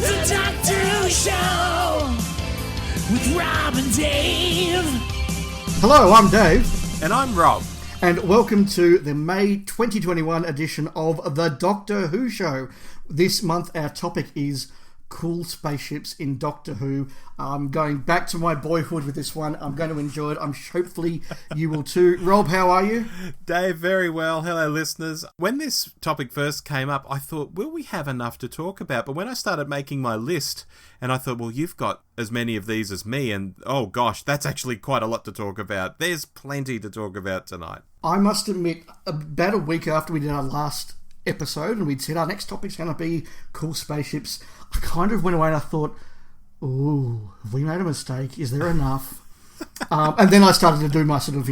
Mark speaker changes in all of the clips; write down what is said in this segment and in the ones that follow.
Speaker 1: The Doctor Who Show with Rob and Dave.
Speaker 2: Hello, I'm Dave.
Speaker 3: And I'm Rob.
Speaker 2: And welcome to the May 2021 edition of The Doctor Who Show. This month our topic is cool spaceships in Doctor Who. I'm going back to my boyhood with this one. I'm going to enjoy it. Hopefully you will too. Rob, how are you?
Speaker 3: Dave, very well. Hello, listeners. When this topic first came up, I thought, will we have enough to talk about? But when I started making my list, and I thought, well, you've got as many of these as me, and oh gosh, that's actually quite a lot to talk about. There's plenty to talk about tonight.
Speaker 2: I must admit, about a week after we did our last episode and we'd said our next topic's going to be cool spaceships, I kind of went away and I thought, ooh, have we made a mistake? Is there enough? And then I started to do my sort of,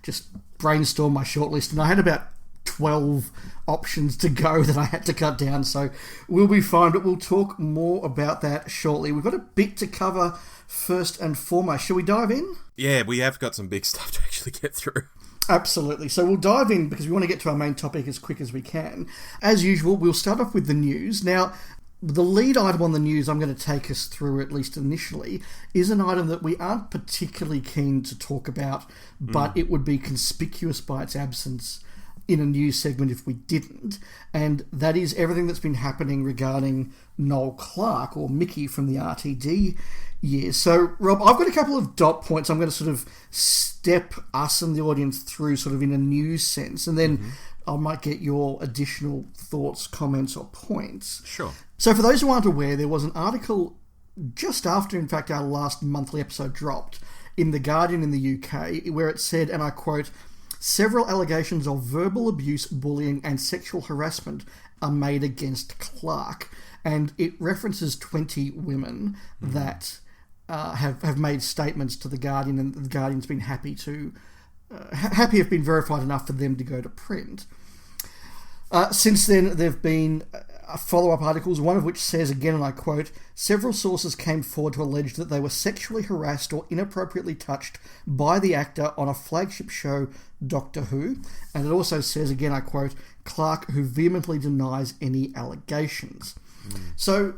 Speaker 2: just brainstorm my shortlist, and I had about 12 options to go that I had to cut down, so we'll be fine, but we'll talk more about that shortly. We've got a bit to cover first and foremost. Shall we dive in?
Speaker 3: Yeah, we have got some big stuff to actually get through.
Speaker 2: Absolutely. So we'll dive in because we want to get to our main topic as quick as we can. As usual, we'll start off with the news. Now, the lead item on the news I'm going to take us through, at least initially, is an item that we aren't particularly keen to talk about, but it would be conspicuous by its absence in a news segment if we didn't, and that is everything that's been happening regarding Noel Clarke, or Mickey from the RTD years. So, Rob, I've got a couple of dot points I'm going to sort of step us and the audience through sort of in a news sense, and then I might get your additional thoughts, comments, or points.
Speaker 3: Sure.
Speaker 2: So for those who aren't aware, there was an article just after, in fact, our last monthly episode dropped in The Guardian in the UK, where it said, and I quote, "Several allegations of verbal abuse, bullying and sexual harassment are made against Clarke." And it references 20 women that have made statements to The Guardian, and The Guardian's been happy have been verified enough for them to go to print. Since then, there have been follow-up articles, one of which says, again, and I quote, "Several sources came forward to allege that they were sexually harassed or inappropriately touched by the actor on a flagship show, Doctor Who." And it also says, again, I quote, "Clarke, who vehemently denies any allegations." So,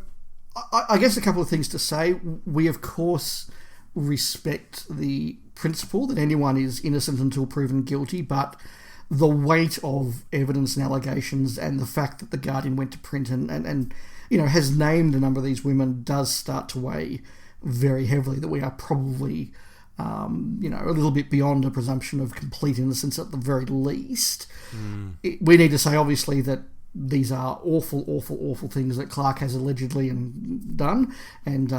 Speaker 2: I guess a couple of things to say. We, of course, respect the principle that anyone is innocent until proven guilty, but the weight of evidence and allegations and the fact that The Guardian went to print and has named a number of these women does start to weigh very heavily that we are probably, a little bit beyond a presumption of complete innocence at the very least. We need to say, obviously, that these are awful, awful, awful things that Clarke has allegedly done, and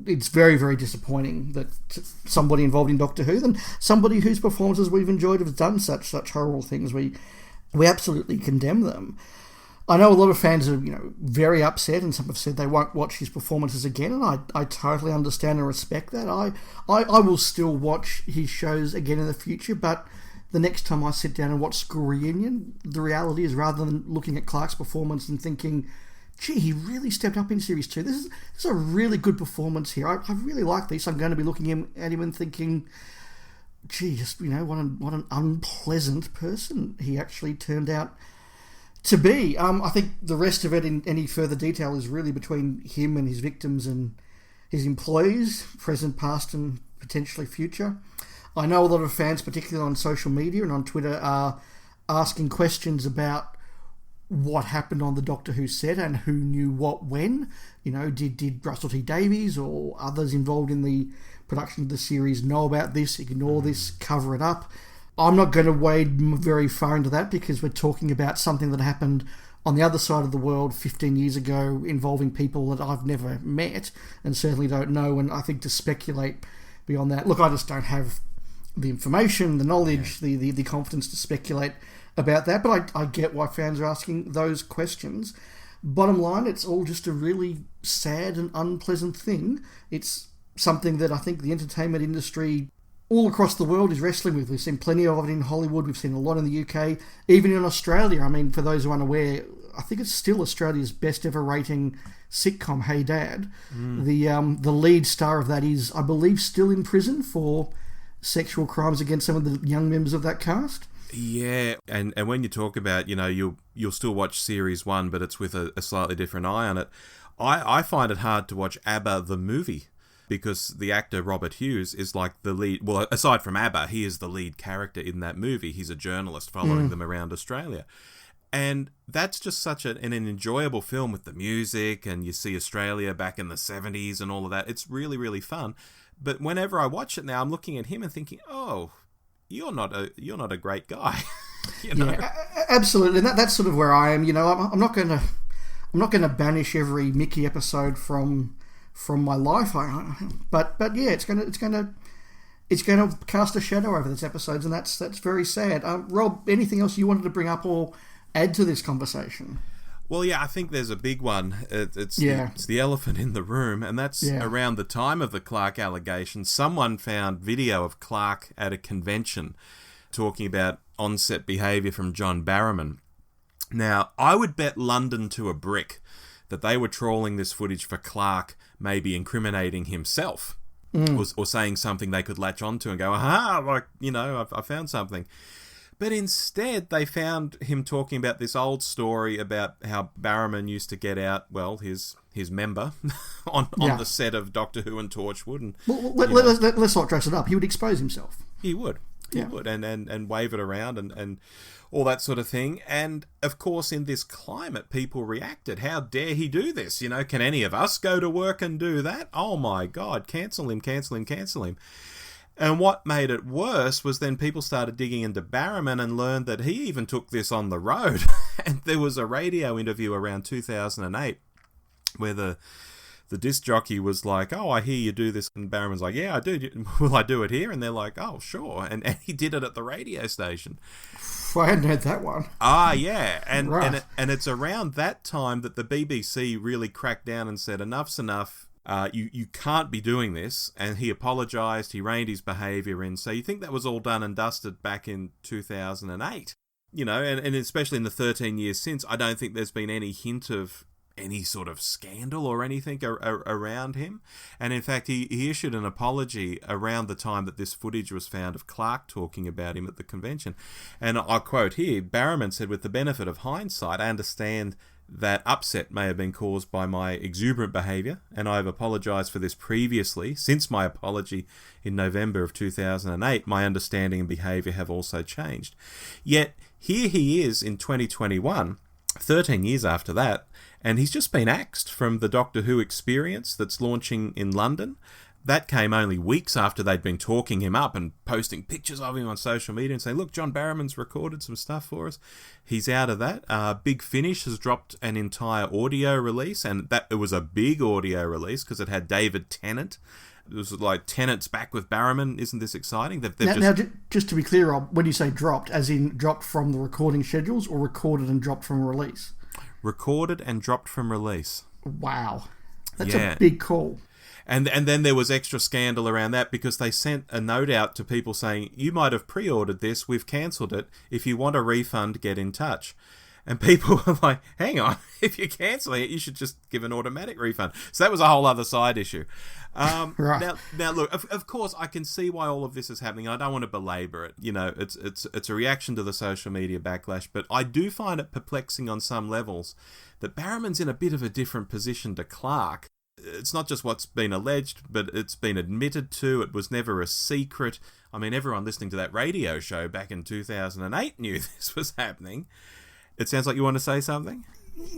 Speaker 2: it's very, very disappointing that somebody involved in Doctor Who, and somebody whose performances we've enjoyed, have done such horrible things. We absolutely condemn them. I know a lot of fans are very upset, and some have said they won't watch his performances again, and I totally understand and respect that. I will still watch his shows again in the future, but the next time I sit down and watch School Reunion, the reality is, rather than looking at Clarke's performance and thinking, gee, he really stepped up in Series 2. This is a really good performance here. I really like this. I'm going to be looking at him and thinking, gee, just, what an unpleasant person he actually turned out to be. I think the rest of it, in any further detail, is really between him and his victims and his employees, present, past, and potentially future. I know a lot of fans, particularly on social media and on Twitter, are asking questions about what happened on the Doctor Who set and who knew what when. Did Russell T Davies or others involved in the production of the series know about this, ignore this, cover it up? I'm not going to wade very far into that because we're talking about something that happened on the other side of the world 15 years ago, involving people that I've never met and certainly don't know, and I think to speculate beyond that, look, I just don't have the information, the knowledge, the confidence to speculate about that, but I get why fans are asking those questions. Bottom line, it's all just a really sad and unpleasant thing. It's something that I think the entertainment industry all across the world is wrestling with. We've seen plenty of it in Hollywood, we've seen a lot in the UK, even in Australia. I mean, for those who are unaware, I think it's still Australia's best ever rating sitcom, Hey Dad. The lead star of that is, I believe, still in prison for sexual crimes against some of the young members of that cast.
Speaker 3: Yeah, and when you talk about, you'll still watch Series 1, but it's with a slightly different eye on it. I find it hard to watch ABBA the movie because the actor Robert Hughes is like the lead. Well, aside from ABBA, he is the lead character in that movie. He's a journalist following them around Australia. And that's just such an enjoyable film with the music, and you see Australia back in the 70s and all of that. It's really, really fun. But whenever I watch it now, I'm looking at him and thinking, oh, you're not a great guy.
Speaker 2: Yeah, absolutely. And that's sort of where I am. I'm not going to banish every Mickey episode from my life. But yeah, it's going to cast a shadow over these episodes, and that's very sad. Rob, anything else you wanted to bring up or add to this conversation?
Speaker 3: Well, yeah, I think there's a big one. It's the elephant in the room, and that's around the time of the Clarke allegation. Someone found video of Clarke at a convention talking about on-set behaviour from John Barrowman. Now, I would bet London to a brick that they were trawling this footage for Clarke maybe incriminating himself or saying something they could latch onto and go, aha, I found something. But instead, they found him talking about this old story about how Barrowman used to get out, well, his member on the set of Doctor Who and Torchwood. And,
Speaker 2: let's not dress it up. He would expose himself.
Speaker 3: He would. He would, and wave it around and all that sort of thing. And, of course, in this climate, people reacted. How dare he do this? Can any of us go to work and do that? Oh, my God, cancel him. And what made it worse was then people started digging into Barrowman and learned that he even took this on the road. And there was a radio interview around 2008 where the disc jockey was like, oh, I hear you do this. And Barrowman's like, yeah, I do. Will I do it here? And they're like, oh, sure. And he did it at the radio station.
Speaker 2: I hadn't heard that one.
Speaker 3: Ah, yeah. And,
Speaker 2: right.
Speaker 3: and it's around that time that the BBC really cracked down and said, enough's enough. You can't be doing this, and he apologised, he reined his behaviour in, so you think that was all done and dusted back in 2008, and especially in the 13 years since, I don't think there's been any hint of any sort of scandal or anything around him, and in fact he issued an apology around the time that this footage was found of Clarke talking about him at the convention, and I'll quote here, Barrowman said, with the benefit of hindsight, I understand that upset may have been caused by my exuberant behaviour, and I have apologised for this previously. Since my apology in November of 2008, my understanding and behaviour have also changed. Yet, here he is in 2021, 13 years after that, and he's just been axed from the Doctor Who experience that's launching in London. That came only weeks after they'd been talking him up and posting pictures of him on social media and saying, look, John Barrowman's recorded some stuff for us. He's out of that. Big Finish has dropped an entire audio release, and it was a big audio release because it had David Tennant. It was like Tennant's back with Barrowman. Isn't this exciting?
Speaker 2: Now, just to be clear, Rob, when you say dropped, as in dropped from the recording schedules or recorded and dropped from release?
Speaker 3: Recorded and dropped from release.
Speaker 2: Wow. That's a big call.
Speaker 3: And then there was extra scandal around that because they sent a note out to people saying, you might have pre-ordered this, we've cancelled it. If you want a refund, get in touch. And people were like, hang on, if you're cancelling it, you should just give an automatic refund. So that was a whole other side issue.
Speaker 2: Right.
Speaker 3: Now look, of course, I can see why all of this is happening. I don't want to belabor it. It's a reaction to the social media backlash, but I do find it perplexing on some levels that Barrowman's in a bit of a different position to Clarke. It's not just what's been alleged, but it's been admitted to. It was never a secret. I mean, everyone listening to that radio show back in 2008 knew this was happening. It sounds like you want to say something?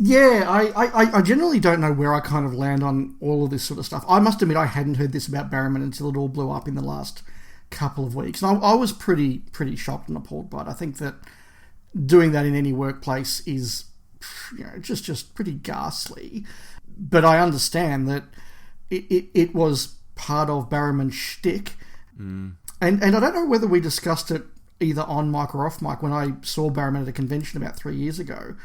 Speaker 2: Yeah, I generally don't know where I kind of land on all of this sort of stuff. I must admit I hadn't heard this about Barrowman until it all blew up in the last couple of weeks. And I was pretty shocked and appalled by it. I think that doing that in any workplace is just pretty ghastly. But I understand that it was part of Barrowman's shtick. And I don't know whether we discussed it either on mic or off mic when I saw Barrowman at a convention about 3 years ago.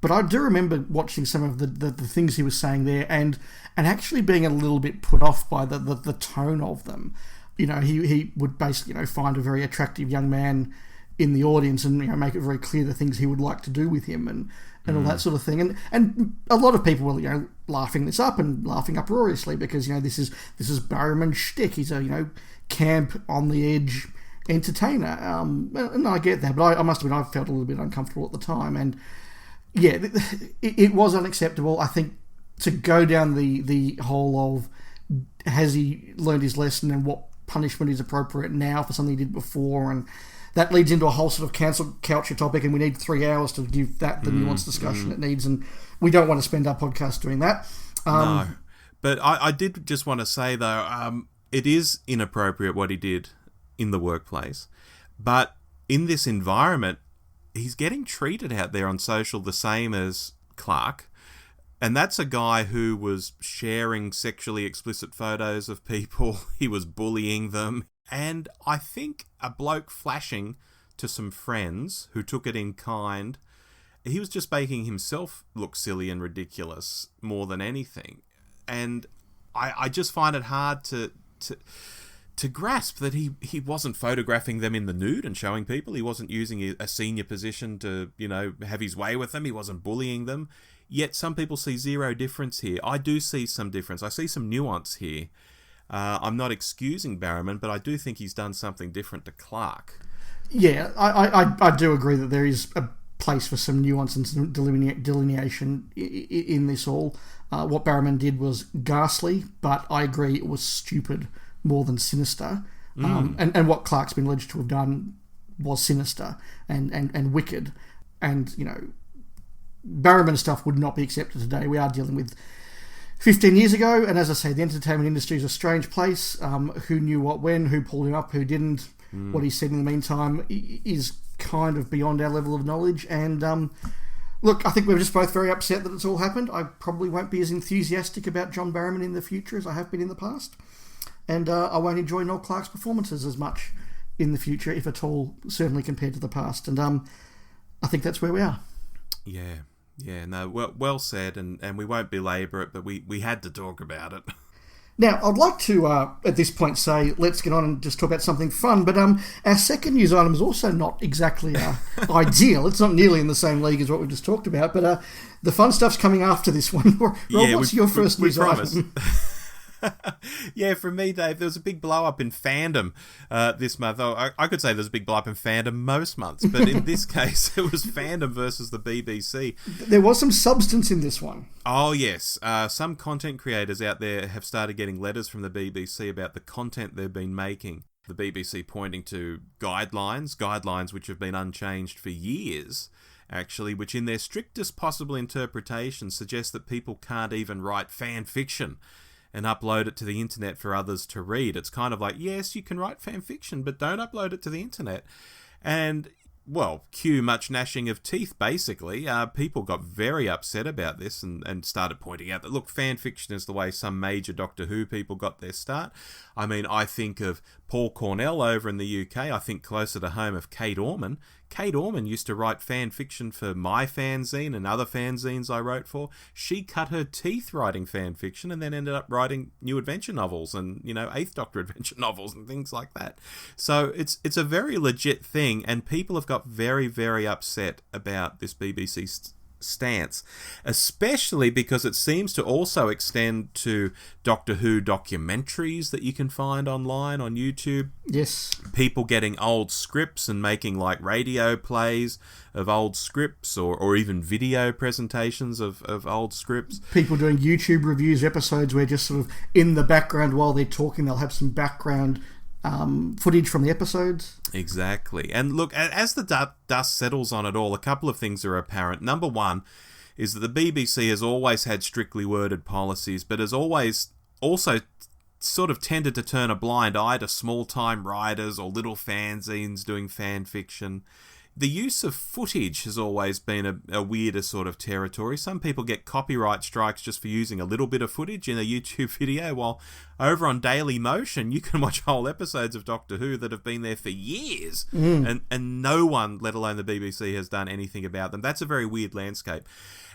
Speaker 2: But I do remember watching some of the things he was saying there and actually being a little bit put off by the tone of them. He would basically find a very attractive young man in the audience and make it very clear the things he would like to do with him and all that sort of thing. And a lot of people were laughing this up and laughing uproariously because this is Barrowman's shtick. He's a camp on the edge entertainer. And I get that, but I must admit I felt a little bit uncomfortable at the time. And yeah, it was unacceptable. I think to go down the whole of has he learned his lesson and what punishment is appropriate now for something he did before, and that leads into a whole sort of cancel culture topic, and we need 3 hours to give that the nuanced discussion it needs, and we don't want to spend our podcast doing that.
Speaker 3: No. But I did just want to say, though, it is inappropriate what he did in the workplace, but in this environment, he's getting treated out there on social the same as Clarke. And that's a guy who was sharing sexually explicit photos of people. He was bullying them. And I think a bloke flashing to some friends who took it in kind, he was just making himself look silly and ridiculous more than anything. And I just find it hard to grasp that he wasn't photographing them in the nude and showing people. He wasn't using a senior position to, have his way with them. He wasn't bullying them. Yet some people see zero difference here. I do see some difference. I see some nuance here. I'm not excusing Barrowman, but I do think he's done something different to Clarke.
Speaker 2: Yeah, I do agree that there is a place for some nuance and some delineation in this all. What Barrowman did was ghastly, but I agree it was stupid more than sinister. And what Clarke's been alleged to have done was sinister and wicked. And, Barrowman stuff would not be accepted today. We are dealing with 15 years ago, and as I say, the entertainment industry is a strange place. Who knew what when, who pulled him up, who didn't, what he said in the meantime is kind of beyond our level of knowledge. And look, I think we're just both very upset that it's all happened. I probably won't be as enthusiastic about John Barrowman in the future as I have been in the past. And I won't enjoy Noel Clarke's performances as much in the future, if at all, certainly compared to the past. And I think that's where we are.
Speaker 3: Yeah, no, well said, and we won't belabour it, but we had to talk about it.
Speaker 2: Now, I'd like to, at this point, say, let's get on and just talk about something fun, but our second news item is also not exactly ideal. It's not nearly in the same league as what we've just talked about, but the fun stuff's coming after this one. Rob, what's your first news item?
Speaker 3: Yeah, for me, Dave, there was a big blow-up in fandom this month. Oh, I could say there's a big blow-up in fandom most months, but in this case, it was fandom versus the BBC.
Speaker 2: There was some substance in this one.
Speaker 3: Oh, yes. Some content creators out there have started getting letters from the BBC about the content they've been making. The BBC pointing to guidelines which have been unchanged for years, actually, which in their strictest possible interpretation suggest that people can't even write fan fiction and upload it to the internet for others to read. It's kind of like, yes, you can write fan fiction, but don't upload it to the internet. And, well, cue much gnashing of teeth, basically. People got very upset about this and started pointing out that, look, fan fiction is the way some major Doctor Who people got their start. I mean, I think of Paul Cornell over in the UK. I think closer to home of Kate Orman. Kate Orman used to write fan fiction for my fanzine and other fanzines I wrote for. She cut her teeth writing fan fiction and then ended up writing new adventure novels and, Eighth Doctor adventure novels and things like that. So it's a very legit thing, and people have got very, very upset about this BBC stance, especially because it seems to also extend to Doctor Who documentaries that you can find online on YouTube.
Speaker 2: Yes.
Speaker 3: People getting old scripts and making like radio plays of old scripts or even video presentations of old scripts.
Speaker 2: People doing YouTube reviews episodes where just sort of in the background while they're talking, they'll have some background footage from the episodes.
Speaker 3: Exactly. And look, as the dust settles on it all, a couple of things are apparent. Number one is that the BBC has always had strictly worded policies, but has always also sort of tended to turn a blind eye to small-time writers or little fanzines doing fan fiction. The use of footage has always been a weirder sort of territory. Some people get copyright strikes just for using a little bit of footage in a YouTube video, while over on Daily Motion, you can watch whole episodes of Doctor Who that have been there for years, and no one, let alone the BBC, has done anything about them. That's a very weird landscape.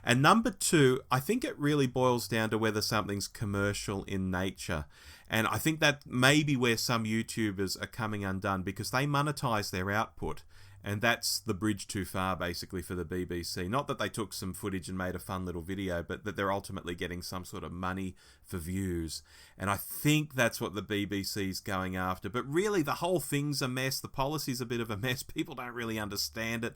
Speaker 3: And number two, I think it really boils down to whether something's commercial in nature. And I think that may be where some YouTubers are coming undone, because they monetize their output. And that's the bridge too far, basically, for the BBC. Not that they took some footage and made a fun little video, but that they're ultimately getting some sort of money for views. And I think that's what the BBC's going after. But really, the whole thing's a mess. The policy's a bit of a mess. People don't really understand it.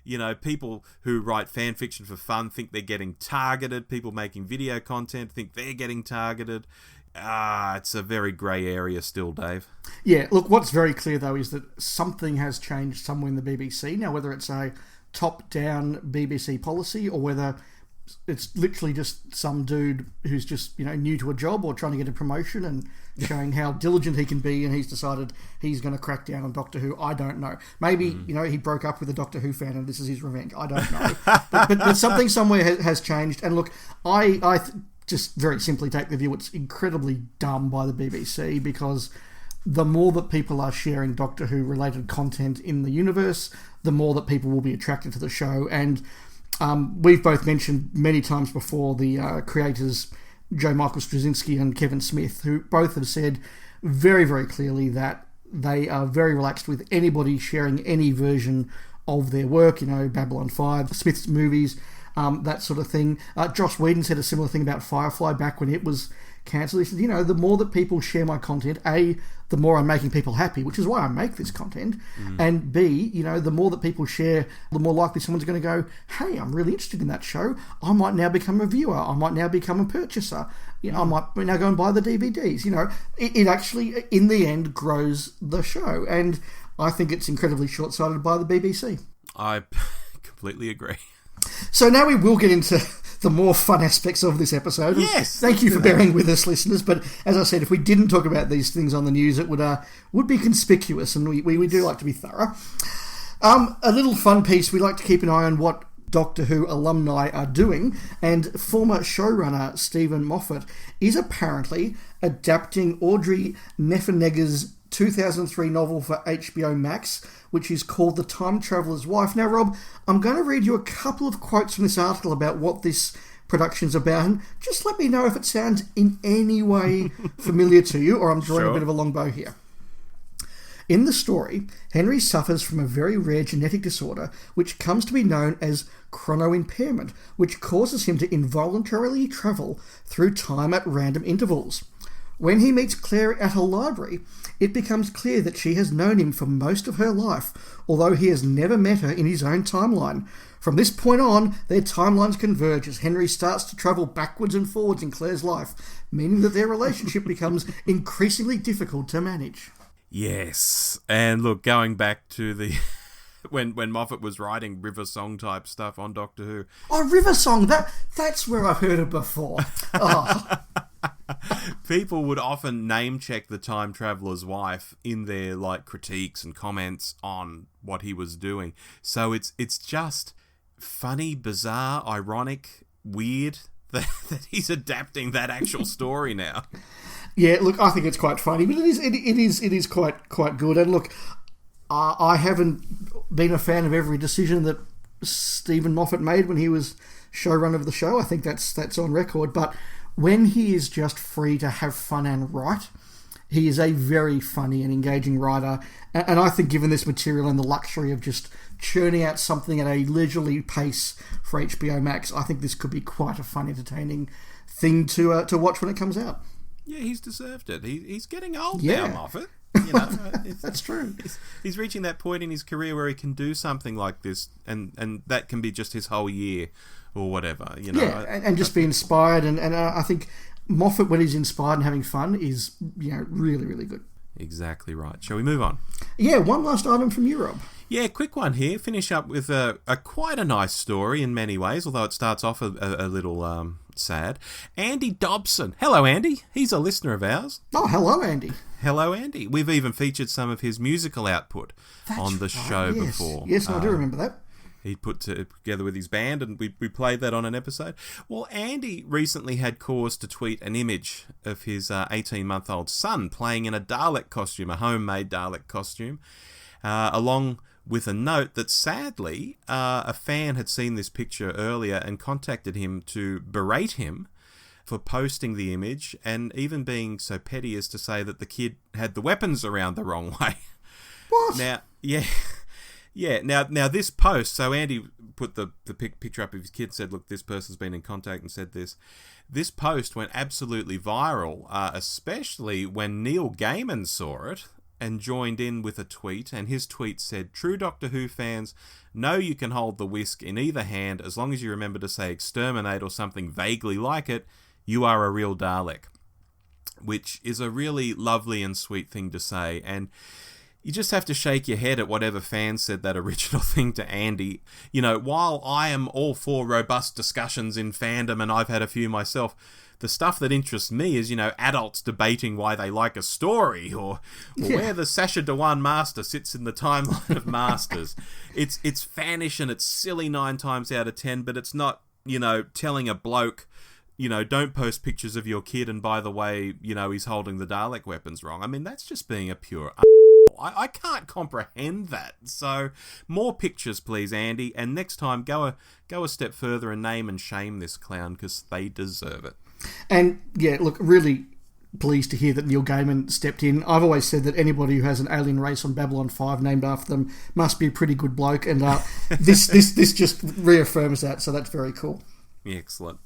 Speaker 3: You know, people who write fan fiction for fun think they're getting targeted. People making video content think they're getting targeted. It's a very grey area still, Dave.
Speaker 2: Yeah, look, what's very clear, though, is that something has changed somewhere in the BBC. Now, whether it's a top-down BBC policy or whether it's literally just some dude who's just, new to a job or trying to get a promotion and showing how diligent he can be, and he's decided he's going to crack down on Doctor Who. I don't know. Maybe, he broke up with a Doctor Who fan and this is his revenge. I don't know. but something somewhere has changed. And look, I just very simply take the view it's incredibly dumb by the BBC, because the more that people are sharing Doctor Who related content in the universe, the more that people will be attracted to the show. And we've both mentioned many times before the creators Joe Michael Straczynski and Kevin Smith, who both have said very, very clearly that they are very relaxed with anybody sharing any version of their work, Babylon 5, Smith's movies, that sort of thing. Joss Whedon said a similar thing about Firefly back when it was cancelled. He said, the more that people share my content, A, the more I'm making people happy, which is why I make this content, and B, the more that people share, the more likely someone's going to go, hey, I'm really interested in that show. I might now become a viewer. I might now become a purchaser. I might now go and buy the DVDs. It actually, in the end, grows the show. And I think it's incredibly short-sighted by the BBC.
Speaker 3: I completely agree.
Speaker 2: So now we will get into the more fun aspects of this episode.
Speaker 3: Yes.
Speaker 2: Thank you for bearing with us, listeners. But as I said, if we didn't talk about these things on the news, it would be conspicuous, and we do like to be thorough. A little fun piece, we like to keep an eye on what Doctor Who alumni are doing, and former showrunner Stephen Moffat is apparently adapting Audrey Neffenegger's 2003 novel for HBO Max, which is called The Time Traveller's Wife. Now, Rob, I'm going to read you a couple of quotes from this article about what this production's about, and just let me know if it sounds in any way familiar to you, or I'm drawing a bit of a long bow here. In the story, Henry suffers from a very rare genetic disorder which comes to be known as chronoimpairment, which causes him to involuntarily travel through time at random intervals. When he meets Claire at a library, it becomes clear that she has known him for most of her life, although he has never met her in his own timeline. From this point on, their timelines converge as Henry starts to travel backwards and forwards in Claire's life, meaning that their relationship becomes increasingly difficult to manage.
Speaker 3: Yes, and look, going back to the when Moffat was writing River Song type stuff on Doctor Who.
Speaker 2: Oh, River Song, that's where I've heard it before. Oh.
Speaker 3: People would often name check the Time Traveller's Wife in their critiques and comments on what he was doing. So it's just funny, bizarre, ironic, weird that he's adapting that actual story now.
Speaker 2: Yeah, look, I think it's quite funny, but it is quite good. And look, I haven't been a fan of every decision that Stephen Moffat made when he was showrunner of the show. I think that's on record. But when he is just free to have fun and write, he is a very funny and engaging writer. And I think given this material and the luxury of just churning out something at a leisurely pace for HBO Max, I think this could be quite a fun, entertaining thing to watch when it comes out.
Speaker 3: Yeah, he's deserved it. He's getting old
Speaker 2: now,
Speaker 3: Moffat.
Speaker 2: That's true.
Speaker 3: He's reaching that point in his career where he can do something like this, and that can be just his whole year or whatever.
Speaker 2: Yeah, and just be inspired. And I think Moffat, when he's inspired and having fun, is really, really good.
Speaker 3: Exactly right. Shall we move on?
Speaker 2: Yeah, one last item from you, Rob.
Speaker 3: Yeah, quick one here. Finish up with a quite a nice story in many ways, although it starts off a little sad. Andy Dobson. Hello, Andy. He's a listener of ours.
Speaker 2: Oh, hello, Andy.
Speaker 3: Hello, Andy. We've even featured some of his musical output on the show before.
Speaker 2: Yes, I do remember that.
Speaker 3: He put together with his band, and we played that on an episode. Well, Andy recently had cause to tweet an image of his 18-month-old son playing in a Dalek costume, a homemade Dalek costume, along with a note that sadly a fan had seen this picture earlier and contacted him to berate him for posting the image, and even being so petty as to say that the kid had the weapons around the wrong way.
Speaker 2: What?
Speaker 3: Now, yeah. Yeah, now this post, so Andy put the picture up of his kid and said, look, this person's been in contact and said this. This post went absolutely viral, especially when Neil Gaiman saw it and joined in with a tweet, and his tweet said, "True Doctor Who fans know you can hold the whisk in either hand as long as you remember to say exterminate or something vaguely like it. You are a real Dalek." Which is a really lovely and sweet thing to say, and you just have to shake your head at whatever fan said that original thing to Andy. You know, while I am all for robust discussions in fandom, and I've had a few myself, the stuff that interests me is, you know, adults debating why they like a story, or where the Sacha Dhawan Master sits in the timeline of Masters. It's fanish and it's silly 9 times out of 10, but it's not, you know, telling a bloke, you know, don't post pictures of your kid and by the way, you know, he's holding the Dalek weapons wrong. I mean, that's just being a pure... I can't comprehend that. So, more pictures, please, Andy. And next time, go a step further and name and shame this clown, because they deserve it.
Speaker 2: And, yeah, look, really pleased to hear that Neil Gaiman stepped in. I've always said that anybody who has an alien race on Babylon 5 named after them must be a pretty good bloke. And this just reaffirms that, so that's very cool.
Speaker 3: Excellent.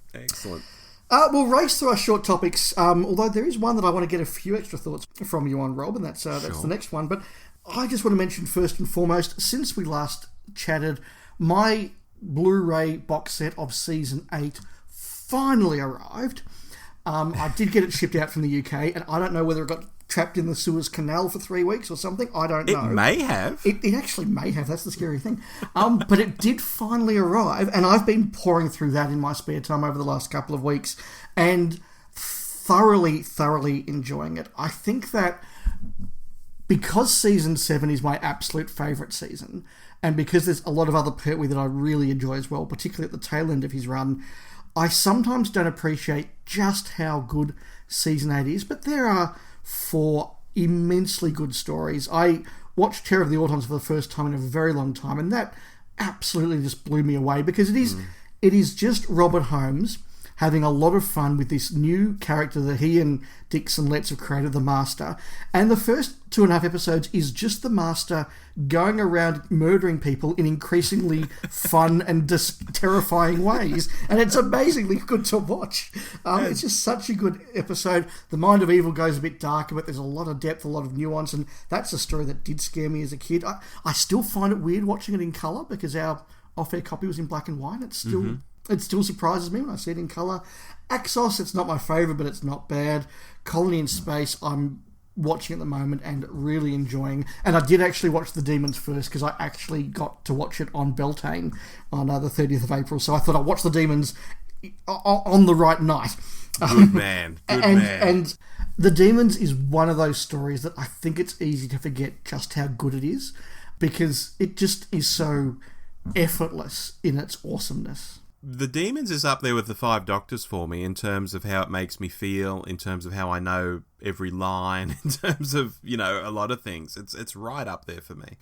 Speaker 2: We'll race through our short topics, although there is one that I want to get a few extra thoughts from you on, Rob, and that's the next one. But I just want to mention first and foremost, since we last chatted, my Blu-ray box set of Season 8 finally arrived. I did get it shipped out from the UK, and I don't know whether it got trapped in the Suez Canal for 3 weeks or something. I don't know.
Speaker 3: It may have.
Speaker 2: It actually may have. That's the scary thing. But it did finally arrive, and I've been pouring through that in my spare time over the last couple of weeks, and thoroughly enjoying it. I think that because Season 7 is my absolute favourite season, and because there's a lot of other Pertwee that I really enjoy as well, particularly at the tail end of his run, I sometimes don't appreciate just how good Season 8 is, but there are 4 immensely good stories. I watched Terror of the Autons for the first time in a very long time, and that absolutely just blew me away, because it is just Robert Holmes having a lot of fun with this new character that he and Dixon Letts have created, the Master. And the first 2.5 episodes is just the Master going around murdering people in increasingly fun and terrifying ways. And it's amazingly good to watch. It's just such a good episode. The Mind of Evil goes a bit darker, but there's a lot of depth, a lot of nuance, and that's a story that did scare me as a kid. I still find it weird watching it in colour, because our off-air copy was in black and white. It's still... It still surprises me when I see it in colour. Axos, it's not my favourite, but it's not bad. Colony in Space, I'm watching at the moment and really enjoying. And I did actually watch The Demons first, because I actually got to watch it on Beltane on the 30th of April. So I thought I'd watch The Demons on the right night.
Speaker 3: Good man.
Speaker 2: And The Demons is one of those stories that I think it's easy to forget just how good it is, because it just is so effortless in its awesomeness.
Speaker 3: The Demons is up there with the 5 Doctors for me in terms of how it makes me feel, in terms of how I know every line, in terms of, you know, a lot of things. It's right up there for me.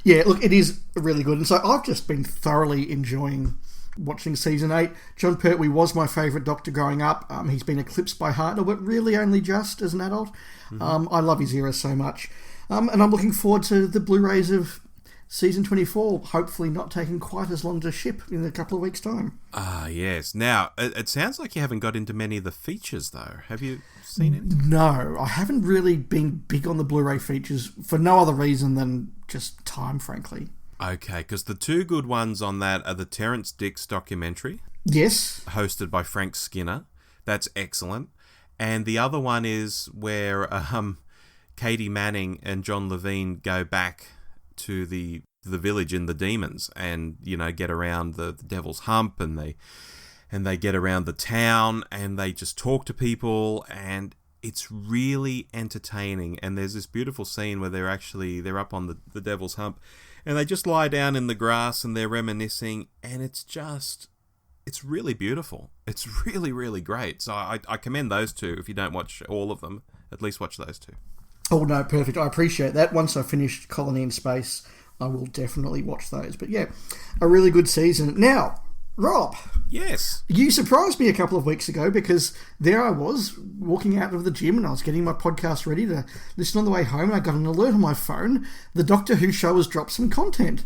Speaker 3: Yeah, look, it is really good. And so I've just been thoroughly enjoying watching Season 8. John Pertwee was my favourite Doctor growing up. He's been eclipsed by Hartnell, but really only just as an adult. I love his era so much. And I'm looking forward to the Blu-rays of Season 24, hopefully not taking quite as long to ship in a couple of weeks' time. Ah, yes. Now, it sounds like you haven't got into many of the features, though. Have you seen any? No, I haven't really been big on the Blu-ray features for no other reason than just time, frankly. Okay, because the 2 good ones on that are the Terrence Dicks documentary. Yes. Hosted by Frank Skinner. That's excellent. And the other one is where Katie Manning and John Levine go back to the village in The Demons, and, you know, get around the Devil's Hump, and they get around the town, and they just talk to people, and it's really entertaining. And there's this beautiful scene where they're up on the Devil's Hump, and they just lie down in the grass and they're reminiscing, and it's really beautiful. It's really, really great. So I commend those 2. If you don't watch all of them, at least watch those 2. Oh, no, perfect. I appreciate that. Once I've finished Colony in Space, I will definitely watch those. But yeah, a really good season. Now, Rob. Yes. You surprised me a couple of weeks ago, because there I was walking out of the gym and I was getting my podcast ready to listen on the way home, and I got an alert on my phone. The Doctor Who show has dropped some content.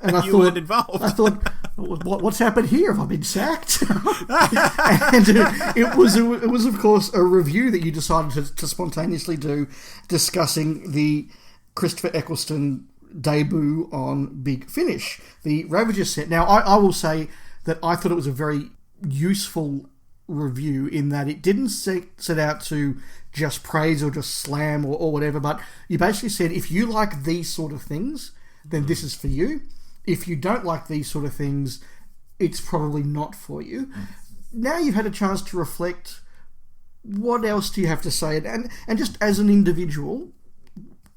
Speaker 2: And
Speaker 3: you weren't involved.
Speaker 2: I thought, what's happened here? Have I been sacked? And it was of course a review that you decided to spontaneously do, discussing the Christopher Eccleston debut on Big Finish, the Ravager set. Now, I will say that I thought it was a very useful review in that it didn't set out to just praise or just slam or whatever, but you basically said, if you like these sort of things, then this is for you. If you don't like these sort of things, it's probably not for you. Now you've had a chance to reflect, what else do you have to say? And just as an individual,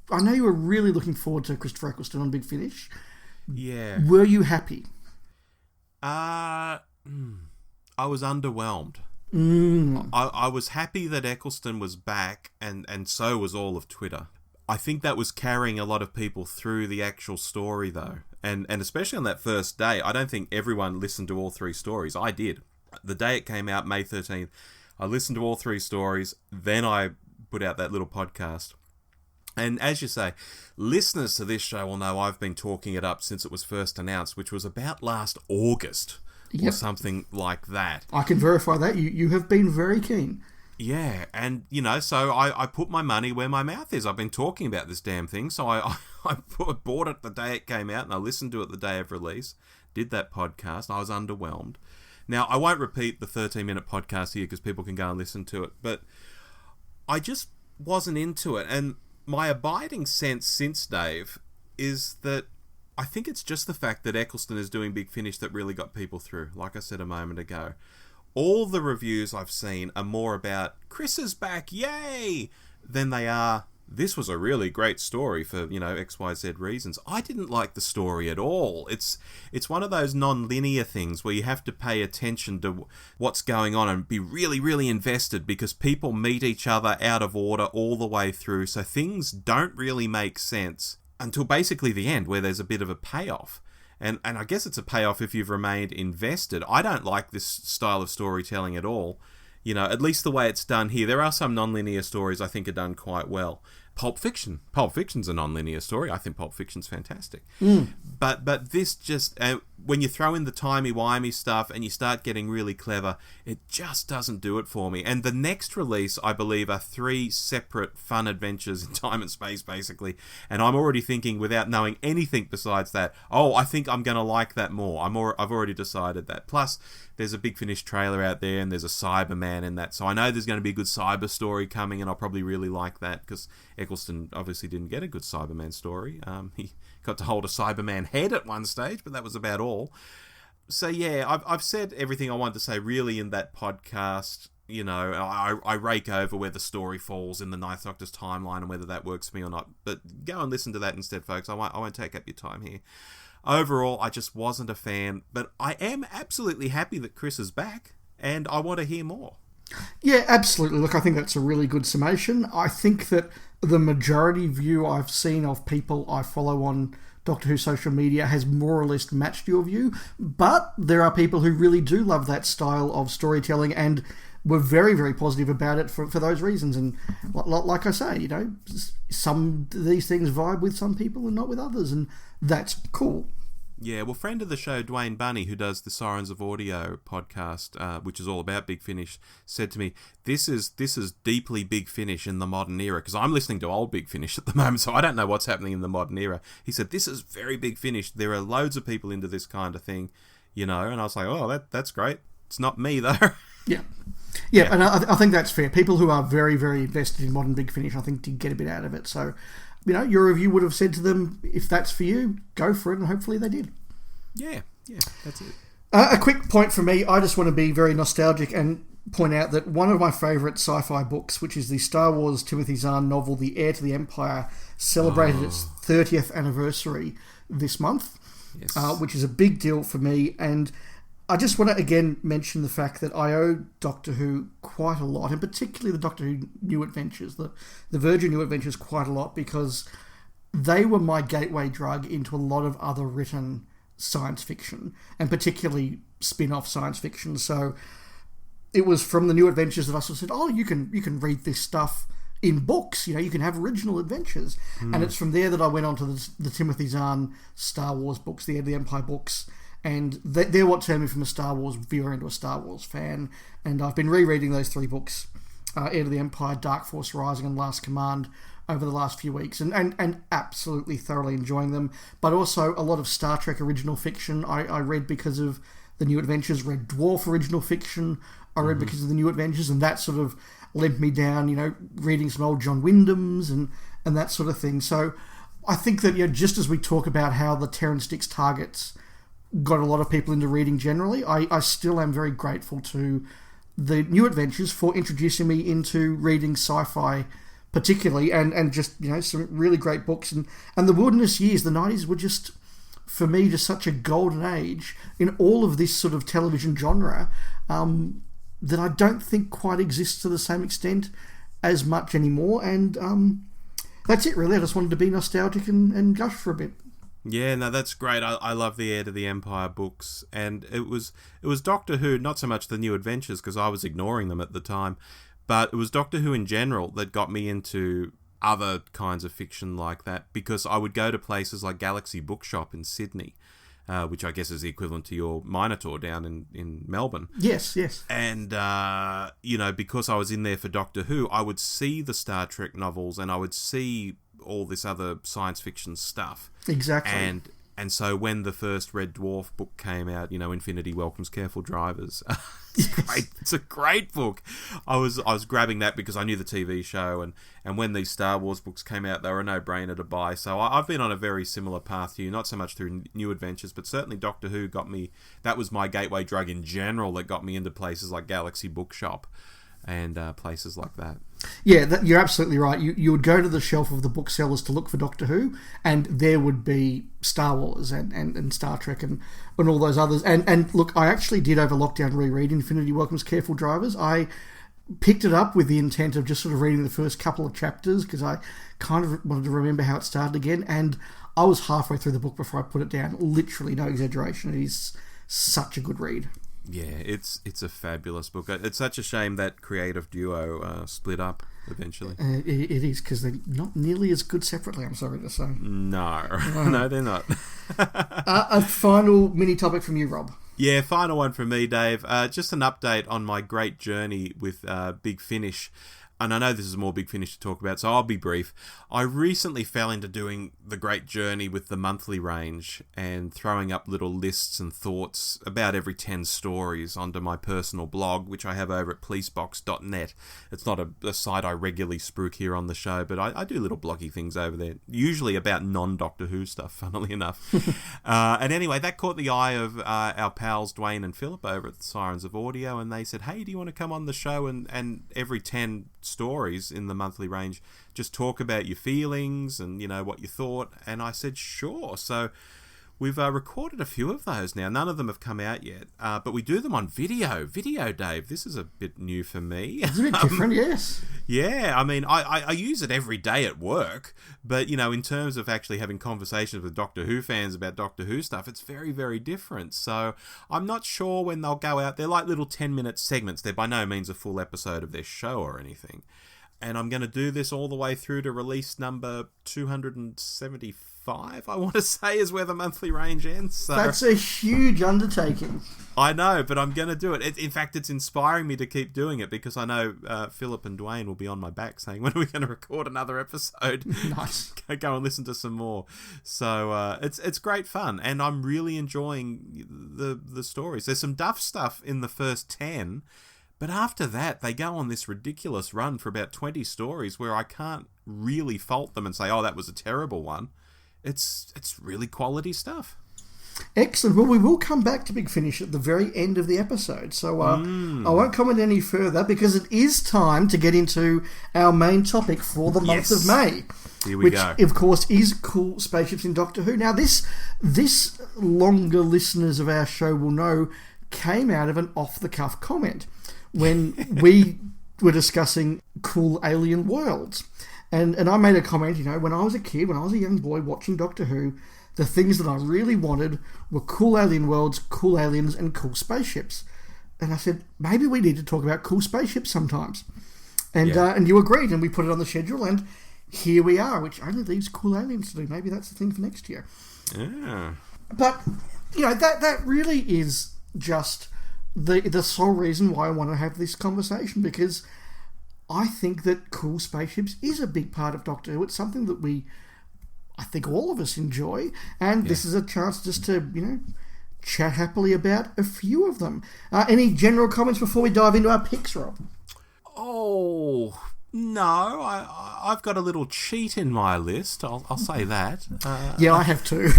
Speaker 2: I know you were really looking forward to Christopher Eccleston on Big Finish.
Speaker 3: Yeah.
Speaker 2: Were you happy?
Speaker 3: I was underwhelmed. I was happy that Eccleston was back, and so was all of Twitter. I think that was carrying a lot of people through the actual story, though. And especially on that first day, I don't think everyone listened to all three stories. I did. The day it came out, May 13th, I listened to all three stories. Then I put out that little podcast. And as you say, listeners to this show will know I've been talking it up since it was first announced, which was about last August. Or something like that.
Speaker 2: I can verify that. You have been very keen.
Speaker 3: Yeah, and, so I put my money where my mouth is. I've been talking about this damn thing, so I bought it the day it came out, and I listened to it the day of release, did that podcast. I was underwhelmed. Now, I won't repeat the 13-minute podcast here because people can go and listen to it, but I just wasn't into it. And my abiding sense since, Dave, is that I think it's just the fact that Eccleston is doing Big Finish that really got people through, like I said a moment ago. All the reviews I've seen are more about, Chris is back, yay, than they are, this was a really great story for, XYZ reasons. I didn't like the story at all. It's one of those non-linear things where you have to pay attention to what's going on and be really, really invested because people meet each other out of order all the way through, so things don't really make sense until basically the end, where there's a bit of a payoff. And I guess it's a payoff if you've remained invested. I don't like this style of storytelling at all. At least the way it's done here. There are some non-linear stories I think are done quite well. Pulp Fiction. Pulp Fiction's a non-linear story. I think Pulp Fiction's fantastic. But this just, when you throw in the timey-wimey stuff and you start getting really clever, it just doesn't do it for me. And the next release, I believe, are 3 separate fun adventures in time and space, basically. And I'm already thinking, without knowing anything besides that, I think I'm going to like that more. I've already decided that. Plus, there's a Big Finish trailer out there and there's a Cyberman in that. So I know there's going to be a good cyber story coming and I'll probably really like that because Eccleston obviously didn't get a good Cyberman story. He got to hold a Cyberman head at one stage, but that was about all. So yeah, I've said everything I wanted to say really in that podcast. I rake over where the story falls in the Ninth Doctor's timeline and whether that works for me or not. But go and listen to that instead, folks. I won't take up your time here. Overall, I just wasn't a fan, but I am absolutely happy that Chris is back, and I want to hear more.
Speaker 2: Yeah, absolutely. Look, I think that's a really good summation. I think that the majority view I've seen of people I follow on Doctor Who social media has more or less matched your view, but there are people who really do love that style of storytelling and were very, very positive about it for those reasons. And like I say, some of these things vibe with some people and not with others, and that's cool.
Speaker 3: Yeah, well, friend of the show, Dwayne Bunny, who does the Sirens of Audio podcast, which is all about Big Finish, said to me, this is deeply Big Finish in the modern era, because I'm listening to old Big Finish at the moment, so I don't know what's happening in the modern era. He said, this is very Big Finish. There are loads of people into this kind of thing, and I was like, that's great. It's not me, though.
Speaker 2: Yeah, and I think that's fair. People who are very, very invested in modern Big Finish, I think, did get a bit out of it, so your review would have said to them, if that's for you, go for it, and hopefully they did.
Speaker 3: Yeah, that's it.
Speaker 2: A quick point for me, I just want to be very nostalgic and point out that one of my favourite sci-fi books, which is the Star Wars Timothy Zahn novel, The Heir to the Empire, celebrated its 30th anniversary this month, which is a big deal for me, and I just want to again mention the fact that I owe Doctor Who quite a lot, and particularly the Doctor Who New Adventures, the Virgin New Adventures, quite a lot, because they were my gateway drug into a lot of other written science fiction, and particularly spin-off science fiction. So it was from the New Adventures that I sort of said, you can read this stuff in books. You can have original adventures. And it's from there that I went on to the Timothy Zahn Star Wars books, the Heir to the Empire books. And they're what turned me from a Star Wars viewer into a Star Wars fan. And I've been rereading those 3 books, Heir to the Empire, Dark Force Rising, and Last Command, over the last few weeks, and absolutely thoroughly enjoying them. But also a lot of Star Trek original fiction I read because of the New Adventures, Red Dwarf original fiction I read because of the New Adventures, and that sort of led me down, reading some old John Wyndham's and that sort of thing. So I think that, just as we talk about how the Terrance Dicks Targets got a lot of people into reading generally, I still am very grateful to the New Adventures for introducing me into reading sci-fi particularly, and just, some really great books. And the Wilderness Years, the 90s, were just, for me, just such a golden age in all of this sort of television genre that I don't think quite exists to the same extent as much anymore. And that's it, really. I just wanted to be nostalgic and gush for a bit.
Speaker 3: Yeah, no, that's great. I love the Heir to the Empire books, and it was Doctor Who, not so much the New Adventures, because I was ignoring them at the time, but it was Doctor Who in general that got me into other kinds of fiction like that, because I would go to places like Galaxy Bookshop in Sydney, which I guess is the equivalent to your Minotaur down in Melbourne.
Speaker 2: Yes.
Speaker 3: And, because I was in there for Doctor Who, I would see the Star Trek novels and I would see all this other science fiction stuff.
Speaker 2: Exactly.
Speaker 3: And so when the first Red Dwarf book came out, Infinity Welcomes Careful Drivers, it's a great book. I was grabbing that because I knew the TV show, and when these Star Wars books came out, they were a no-brainer to buy. So I've been on a very similar path to you, not so much through New Adventures, but certainly Doctor Who got me. That was my gateway drug in general that got me into places like Galaxy Bookshop and places like that.
Speaker 2: Yeah, you're absolutely right. You would go to the shelf of the booksellers to look for Doctor Who, and there would be Star Wars and Star Trek and all those others. And look, I actually did over lockdown reread Infinity Welcomes Careful Drivers. I picked it up with the intent of just sort of reading the first couple of chapters because I kind of wanted to remember how it started again. And I was halfway through the book before I put it down. Literally, no exaggeration. It is such a good read.
Speaker 3: Yeah, it's a fabulous book. It's such a shame that creative duo split up eventually.
Speaker 2: It is, because they're not nearly as good separately, I'm sorry to say.
Speaker 3: No, no, they're not.
Speaker 2: A final mini topic from you, Rob.
Speaker 3: Yeah, final one from me, Dave. Just an update on my great journey with Big Finish. And I know this is more Big Finish to talk about, so I'll be brief. I recently fell into doing the great journey with the monthly range and throwing up little lists and thoughts about every 10 stories onto my personal blog, which I have over at policebox.net. It's not a site I regularly spruik here on the show, but I do little bloggy things over there, usually about non-Doctor Who stuff, funnily enough. And anyway, that caught the eye of our pals Dwayne and Philip over at the Sirens of Audio, and they said, hey, do you want to come on the show and every 10 stories in the monthly range just talk about your feelings and what you thought? And I said sure. So we've recorded a few of those now. None of them have come out yet, but we do them on video, Dave. This is a bit new for me.
Speaker 2: It's a bit different. Yes.
Speaker 3: Yeah, I mean, I use it every day at work, but in terms of actually having conversations with Doctor Who fans about Doctor Who stuff, it's very, very different. So I'm not sure when they'll go out. They're like little 10-minute segments. They're by no means a full episode of their show or anything. And I'm going to do this all the way through to release number 275, I want to say, is where the monthly range ends. So
Speaker 2: that's a huge undertaking.
Speaker 3: I know, but I'm going to do it. In fact, it's inspiring me to keep doing it because I know Philip and Dwayne will be on my back saying, when are we going to record another episode?
Speaker 2: Nice.
Speaker 3: Go and listen to some more. So it's great fun, and I'm really enjoying the stories. There's some duff stuff in the first 10, but after that, they go on this ridiculous run for about 20 stories where I can't really fault them and say, oh, that was a terrible one. It's really quality stuff.
Speaker 2: Excellent. Well, we will come back to Big Finish at the very end of the episode, so I won't comment any further because it is time to get into our main topic for the month of May.
Speaker 3: Here we go.
Speaker 2: Which, of course, is cool spaceships in Doctor Who. Now, this longer listeners of our show will know came out of an off-the-cuff comment when we were discussing cool alien worlds. And I made a comment, when I was a kid, when I was a young boy watching Doctor Who, the things that I really wanted were cool alien worlds, cool aliens, and cool spaceships. And I said, maybe we need to talk about cool spaceships sometimes. And you agreed, and we put it on the schedule, and here we are, which only leaves Cool Aliens to do. Maybe that's the thing for next year.
Speaker 3: Yeah.
Speaker 2: But, that really is just the sole reason why I want to have this conversation, because I think that cool spaceships is a big part of Doctor Who. It's something that I think all of us enjoy, and this is a chance just to, chat happily about a few of them. Any general comments before we dive into our picks, Rob?
Speaker 3: Oh, no. I've got a little cheat in my list. I'll say that.
Speaker 2: I have too.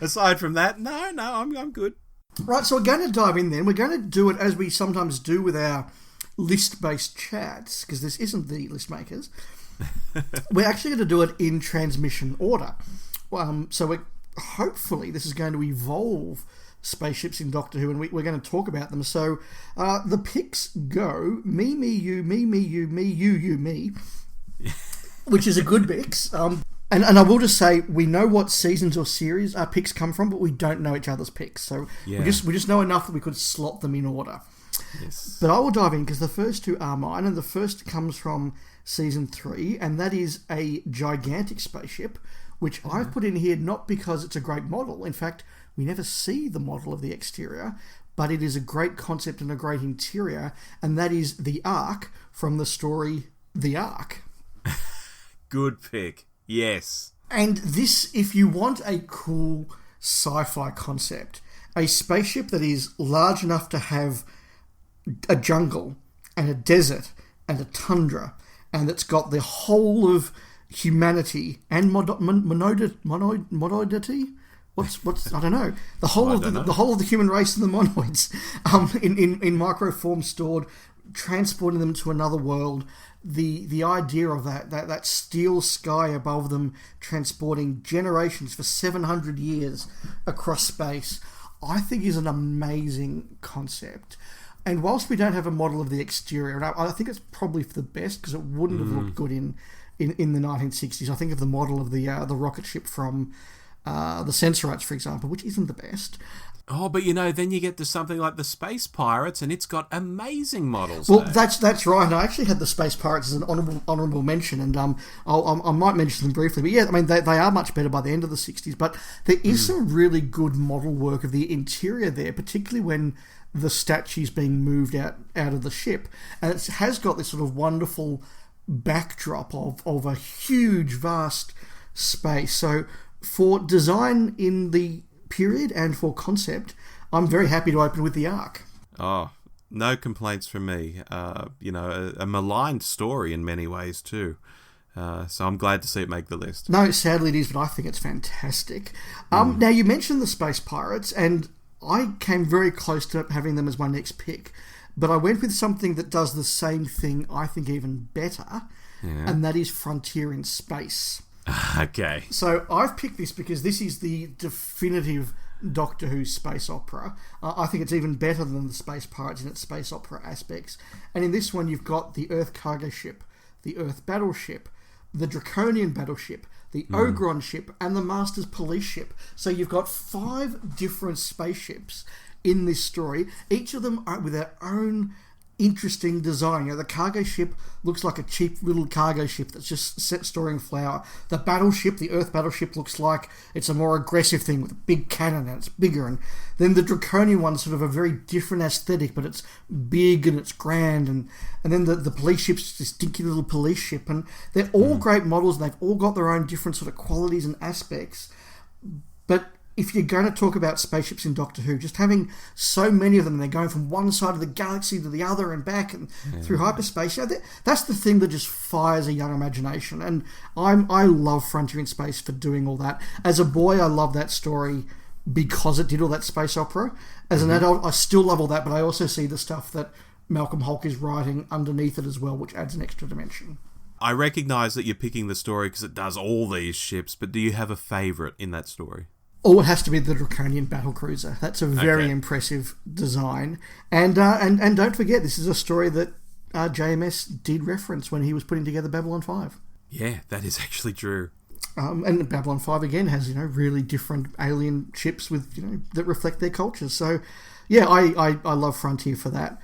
Speaker 3: Aside from that, no, I'm good.
Speaker 2: Right, so we're going to dive in then. We're going to do it as we sometimes do with our list-based chats, because this isn't the list makers. We're actually going to do it in transmission order. So hopefully this is going to evolve spaceships in Doctor Who, and we're going to talk about them. So the picks go me, you, me, you, me, you, me, which is a good mix. And I will just say, we know what seasons or series our picks come from, but we don't know each other's picks. So we just know enough that we could slot them in order.
Speaker 3: Yes.
Speaker 2: But I will dive in, because the first two are mine, and the first comes from season 3, and that is a gigantic spaceship, which I've put in here not because it's a great model. In fact, we never see the model of the exterior, but it is a great concept and a great interior, and that is the Ark from the story The Ark.
Speaker 3: Good pick. Yes.
Speaker 2: And this, if you want a cool sci-fi concept, a spaceship that is large enough to have a jungle and a desert and a tundra, and that's got the whole of humanity and monoidity. What's I don't know. The whole of the human race and the monoids in microform stored, transporting them to another world. The idea of that steel sky above them, transporting generations for 700 years across space, I think is an amazing concept. And whilst we don't have a model of the exterior, and I think it's probably for the best, because it wouldn't have looked good in the 1960s. I think of the model of the rocket ship from the Sensorites, for example, which isn't the best.
Speaker 3: Oh, but then you get to something like the Space Pirates, and it's got amazing models.
Speaker 2: Well, that's right. And I actually had the Space Pirates as an honourable mention, and I might mention them briefly. But yeah, I mean, they are much better by the end of the 60s. But there is some really good model work of the interior there, particularly when the statue's being moved out of the ship, and it has got this sort of wonderful backdrop of a huge, vast space. So for design in the period and for concept, I'm very happy to open with the Ark.
Speaker 3: Oh, no complaints from me. A maligned story in many ways too. So I'm glad to see it make the list.
Speaker 2: No, sadly it is, but I think it's fantastic. Now, you mentioned the Space Pirates, and I came very close to having them as my next pick, but I went with something that does the same thing, I think even better, and that is Frontier in Space.
Speaker 3: Okay.
Speaker 2: So I've picked this because this is the definitive Doctor Who space opera. I think it's even better than the Space Pirates in its space opera aspects. And in this one, you've got the Earth cargo ship, the Earth battleship, the Draconian battleship, the Ogron ship, and the Master's police ship. So you've got 5 different spaceships in this story, each of them with their own interesting design. The cargo ship looks like a cheap little cargo ship that's just storing flour. The battleship, the Earth battleship, looks like it's a more aggressive thing with a big cannon and it's bigger. And then the Draconian one's sort of a very different aesthetic, but it's big and it's grand. And then the police ship's this dinky little police ship. And they're all great models, and they've all got their own different sort of qualities and aspects. But if you're going to talk about spaceships in Doctor Who, just having so many of them, they're going from one side of the galaxy to the other and back and through hyperspace, that's the thing that just fires a young imagination. And I love Frontier in Space for doing all that. As a boy, I love that story because it did all that space opera. As an adult, I still love all that, but I also see the stuff that Malcolm Hulke is writing underneath it as well, which adds an extra dimension.
Speaker 3: I recognise that you're picking the story because it does all these ships, but do you have a favourite in that story?
Speaker 2: Oh, it has to be the Draconian battlecruiser. That's a very impressive design. And don't forget, this is a story that JMS did reference when he was putting together Babylon 5.
Speaker 3: Yeah, that is actually true.
Speaker 2: And Babylon 5 again has, really different alien ships with, that reflect their cultures. So, yeah, I love Frontier for that.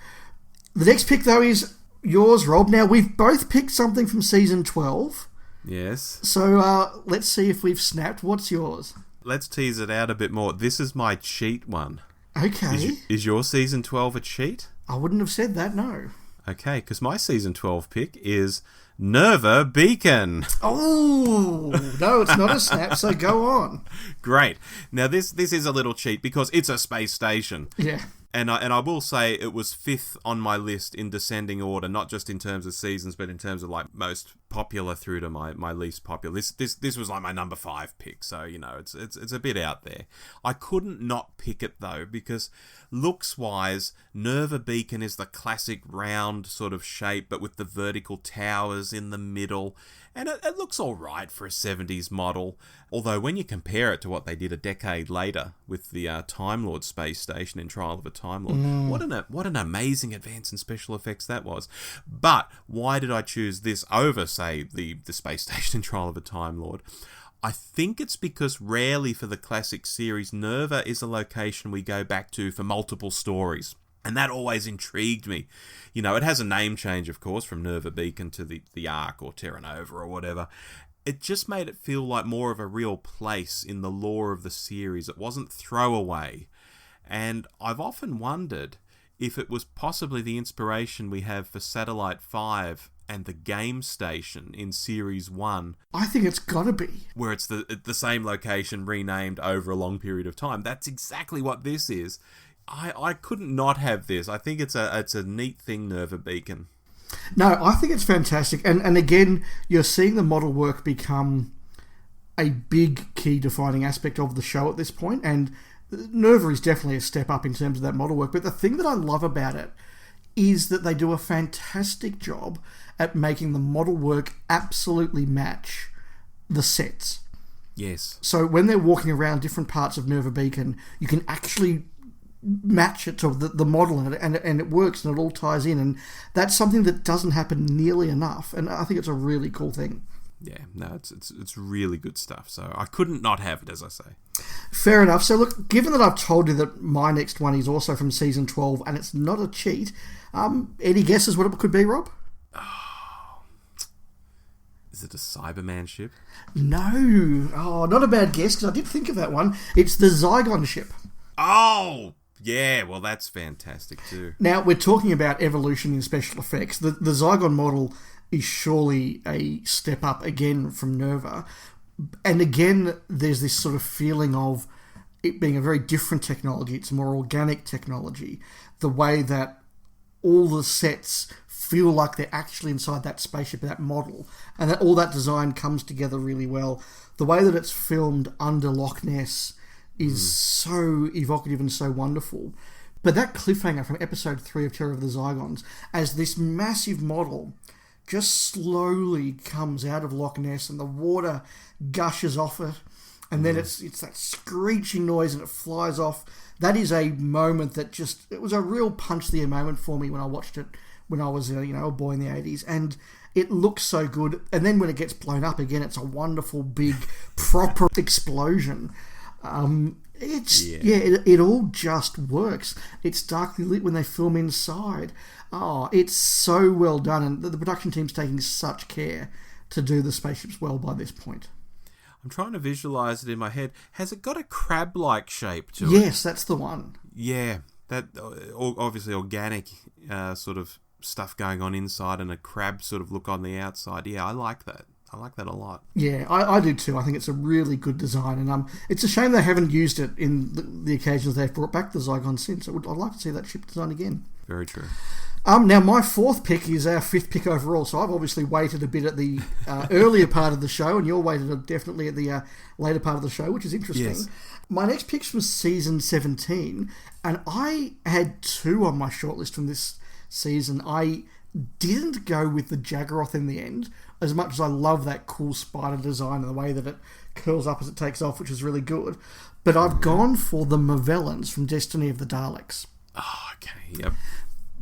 Speaker 2: The next pick, though, is yours, Rob. Now, we've both picked something from season 12.
Speaker 3: Yes.
Speaker 2: So let's see if we've snapped. What's yours?
Speaker 3: Let's tease it out a bit more. This is my cheat one.
Speaker 2: Okay.
Speaker 3: Is your season 12 a cheat?
Speaker 2: I wouldn't have said that, no.
Speaker 3: Okay, because my season 12 pick is Nerva Beacon.
Speaker 2: Oh, no, it's not a snap, so go on.
Speaker 3: Great. Now, this is a little cheat because it's a space station.
Speaker 2: Yeah.
Speaker 3: And I will say it was 5th on my list in descending order, not just in terms of seasons, but in terms of like most popular through to my least popular. This was like my number 5 pick, so you know it's a bit out there. I couldn't not pick it though because looks wise, Nerva Beacon is the classic round sort of shape, but with the vertical towers in the middle. And it looks all right for a 70s model. Although when you compare it to what they did a decade later with the Time Lord space station in Trial of a Time Lord, what an amazing advance in special effects that was. But why did I choose this over, say, the space station in Trial of a Time Lord? I think it's because rarely for the classic series, Nerva is a location we go back to for multiple stories. And that always intrigued me. You know, it has a name change, of course, from Nerva Beacon to the Ark or Terra Nova or whatever. It just made it feel like more of a real place in the lore of the series. It wasn't throwaway. And I've often wondered if it was possibly the inspiration we have for Satellite 5 and the game station in Series 1.
Speaker 2: I think it's got to be.
Speaker 3: Where it's the same location renamed over a long period of time. That's exactly what this is. I couldn't not have this. I think it's a neat thing, Nerva Beacon.
Speaker 2: No, I think it's fantastic. And again, you're seeing the model work become a big key defining aspect of the show at this point. And Nerva is definitely a step up in terms of that model work. But the thing that I love about it is that they do a fantastic job at making the model work absolutely match the sets.
Speaker 3: Yes.
Speaker 2: So when they're walking around different parts of Nerva Beacon, you can actually match it to the model and it works and it all ties in, and that's something that doesn't happen nearly enough, and I think it's a really cool thing.
Speaker 3: Yeah, no, it's really good stuff, so I couldn't not have it, as I say.
Speaker 2: Fair enough. So look, given that I've told you that my next one is also from season 12 and it's not a cheat, any guesses what it could be, Rob?
Speaker 3: Is it a Cyberman ship?
Speaker 2: No. Oh, not a bad guess, because I did think of that one. It's the Zygon ship.
Speaker 3: Oh, yeah, well, that's fantastic too.
Speaker 2: Now, we're talking about evolution in special effects. The Zygon model is surely a step up again from Nerva. And again, there's this sort of feeling of it being a very different technology. It's a more organic technology. The way that all the sets feel like they're actually inside that spaceship, that model, and that all that design comes together really well. The way that it's filmed under Loch Ness is so evocative and so wonderful. But that cliffhanger from episode 3 of Terror of the Zygons, as this massive model just slowly comes out of Loch Ness and the water gushes off it, and then it's that screeching noise and it flies off. That is a moment that it was a real punch the air moment for me when I watched it when I was a boy in the 80s, and it looks so good. And then when it gets blown up again, it's a wonderful big proper explosion. It all just works. It's darkly lit when they film inside. Oh, it's so well done, and the production team's taking such care to do the spaceships well by this point.
Speaker 3: I'm trying to visualize it in my head. Has it got a crab-like shape to it?
Speaker 2: Yes, that's the one.
Speaker 3: Yeah, that obviously organic sort of stuff going on inside and a crab sort of look on the outside. Yeah, I like that. I like that a lot.
Speaker 2: Yeah, I do too. I think it's a really good design, and it's a shame they haven't used it in the occasions they've brought back the Zygon since. I'd like to see that ship design again.
Speaker 3: Very true.
Speaker 2: Now, my 4th pick is our 5th pick overall, so I've obviously waited a bit at the earlier part of the show, and you're waited definitely at the later part of the show, which is interesting.
Speaker 3: Yes.
Speaker 2: My next pick's from season 17, and I had 2 on my shortlist from this season. I didn't go with the Jaggeroth in the end, as much as I love that cool spider design and the way that it curls up as it takes off, which is really good. But I've gone for the Movellans from Destiny of the Daleks.
Speaker 3: Oh, okay, yep.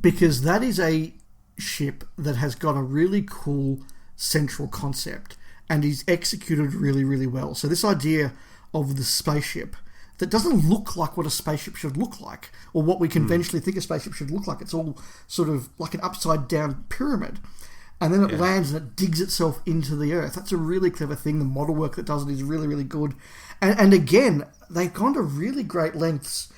Speaker 2: Because that is a ship that has got a really cool central concept and is executed really, really well. So this idea of the spaceship that doesn't look like what a spaceship should look like, or what we conventionally think a spaceship should look like. It's all sort of like an upside-down pyramid. And then it lands and it digs itself into the Earth. That's a really clever thing. The model work that does it is really, really good. And again, they've gone to really great lengths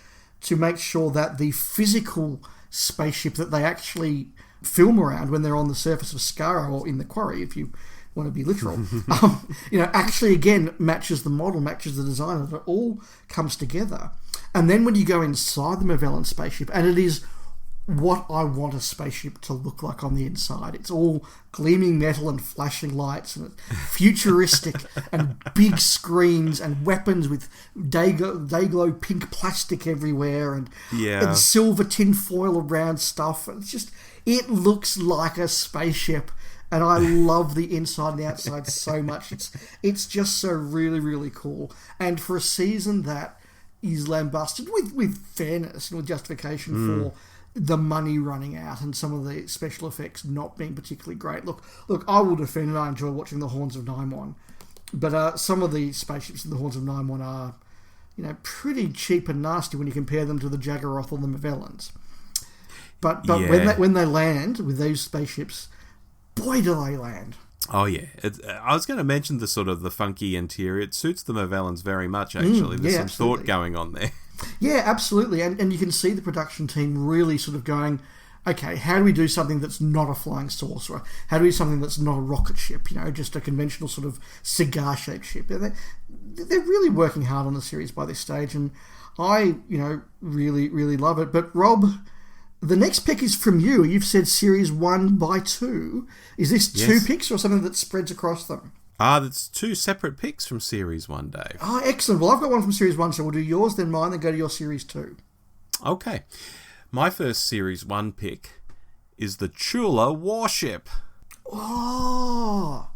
Speaker 2: to make sure that the physical spaceship that they actually film around when they're on the surface of Skaro, or in the quarry, if you want to be literal, actually, again, matches the model, matches the design, and it all comes together. And then when you go inside the Magellan spaceship, and it is what I want a spaceship to look like on the inside. It's all gleaming metal and flashing lights, and futuristic, and big screens, and weapons with day-glow pink plastic everywhere, and silver tinfoil around stuff. And it looks like a spaceship, and I love the inside and the outside so much. It's just so really, really cool. And for a season that is lambasted with fairness and with justification for the money running out and some of the special effects not being particularly great. Look, I will defend it. I enjoy watching the Horns of Nimon, but some of the spaceships in the Horns of Nimon are, pretty cheap and nasty when you compare them to the Jaggeroth or the Mavellans. But when they land with those spaceships, boy, do they land.
Speaker 3: Oh, yeah. I was going to mention the sort of the funky interior. It suits the Mavellans very much, actually. There's some thought going on there.
Speaker 2: Yeah, absolutely. And you can see the production team really sort of going, okay, how do we do something that's not a flying saucer? How do we do something that's not a rocket ship, just a conventional sort of cigar-shaped ship? They're really working hard on the series by this stage, and I, really, really love it. But Rob, the next pick is from you. You've said series 1 by 2. Is this two picks or something that spreads across them?
Speaker 3: That's 2 separate picks from Series 1, Dave.
Speaker 2: Oh, excellent. Well, I've got one from Series 1, so we'll do yours, then mine, then go to your Series 2.
Speaker 3: Okay. My first Series 1 pick is the Chula warship.
Speaker 2: Oh,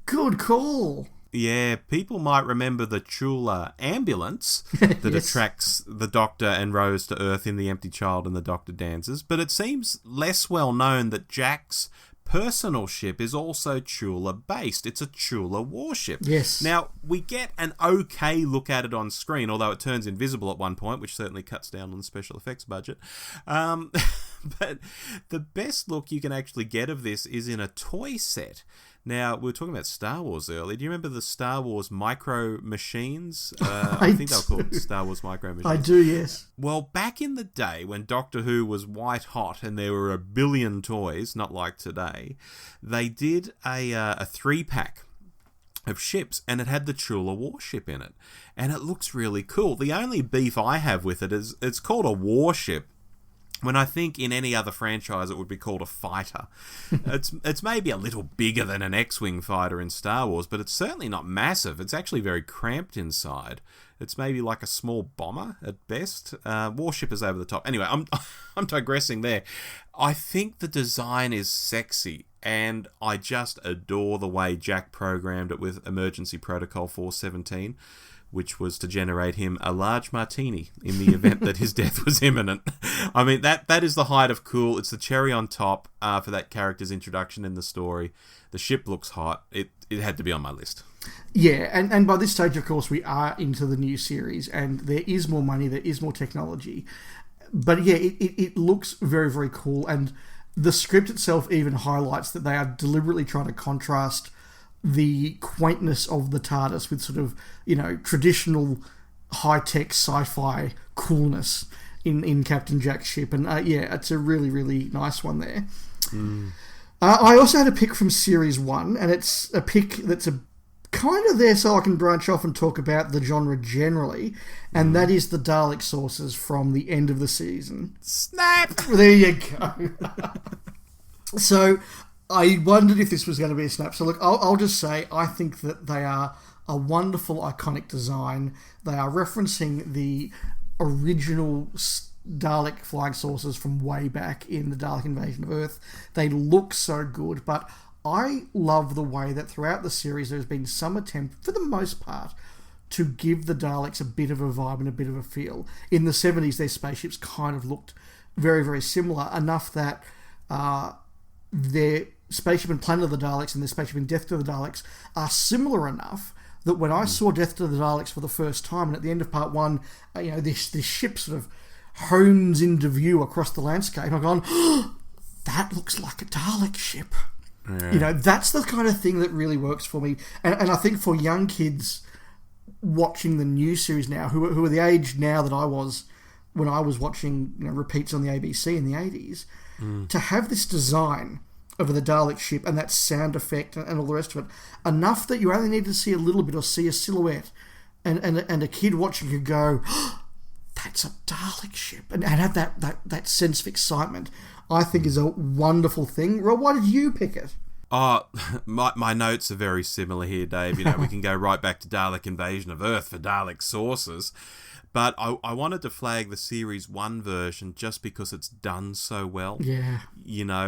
Speaker 2: good call.
Speaker 3: Yeah, people might remember the Chula ambulance that attracts the Doctor and Rose to Earth in The Empty Child and the Doctor Dances, but it seems less well known that Jack's personal ship is also Chula-based. It's a Chula warship.
Speaker 2: Yes.
Speaker 3: Now, we get an okay look at it on screen, although it turns invisible at one point, which certainly cuts down on the special effects budget. But the best look you can actually get of this is in a toy set. Now, we were talking about Star Wars earlier. Do you remember the Star Wars Micro Machines? I think they were called Star Wars Micro Machines.
Speaker 2: I do, yes.
Speaker 3: Well, back in the day when Doctor Who was white hot and there were a billion toys, not like today, they did a 3-pack of ships, and it had the Chula warship in it. And it looks really cool. The only beef I have with it is it's called a warship, when I think in any other franchise it would be called a fighter. It's maybe a little bigger than an X-Wing fighter in Star Wars, but it's certainly not massive. It's actually very cramped inside. It's maybe like a small bomber at best. Warship is over the top. Anyway, I'm digressing there. I think the design is sexy, and I just adore the way Jack programmed it with Emergency Protocol 417. Which was to generate him a large martini in the event that his death was imminent. I mean, that is the height of cool. It's the cherry on top for that character's introduction in the story. The ship looks hot. It had to be on my list.
Speaker 2: Yeah, and by this stage, of course, we are into the new series, and there is more money, there is more technology. But yeah, it looks very, very cool, and the script itself even highlights that they are deliberately trying to contrast the quaintness of the TARDIS with sort of, traditional high-tech sci-fi coolness in Captain Jack's ship. And it's a really, really nice one there. I also had a pick from Series 1, and it's a pick that's a kind of there so I can branch off and talk about the genre generally, and that is the Dalek sources from the end of the season.
Speaker 3: Snap!
Speaker 2: There you go. So I wondered if this was going to be a snap. So look, I'll just say I think that they are a wonderful, iconic design. They are referencing the original Dalek flying saucers from way back in the Dalek Invasion of Earth. They look so good, but I love the way that throughout the series there's been some attempt, for the most part, to give the Daleks a bit of a vibe and a bit of a feel. In the 70s, their spaceships kind of looked very, very similar, enough that their Spaceship and Planet of the Daleks and their Spaceship and Death to the Daleks are similar enough that when I saw Death to the Daleks for the first time, and at the end of part 1, this ship sort of hones into view across the landscape, I've gone, oh, that looks like a Dalek ship.
Speaker 3: Yeah.
Speaker 2: That's the kind of thing that really works for me. And I think for young kids watching the new series now, who are the age now that I was when I was watching repeats on the ABC in the 80s, to have this design of the Dalek ship and that sound effect and all the rest of it, enough that you only need to see a little bit or see a silhouette, and a kid watching could go, oh, that's a Dalek ship, and have that sense of excitement, I think is a wonderful thing. Rob, why did you pick it?
Speaker 3: Oh, my notes are very similar here, Dave. We can go right back to Dalek Invasion of Earth for Dalek sources. But I wanted to flag the Series 1 version just because it's done so well.
Speaker 2: Yeah.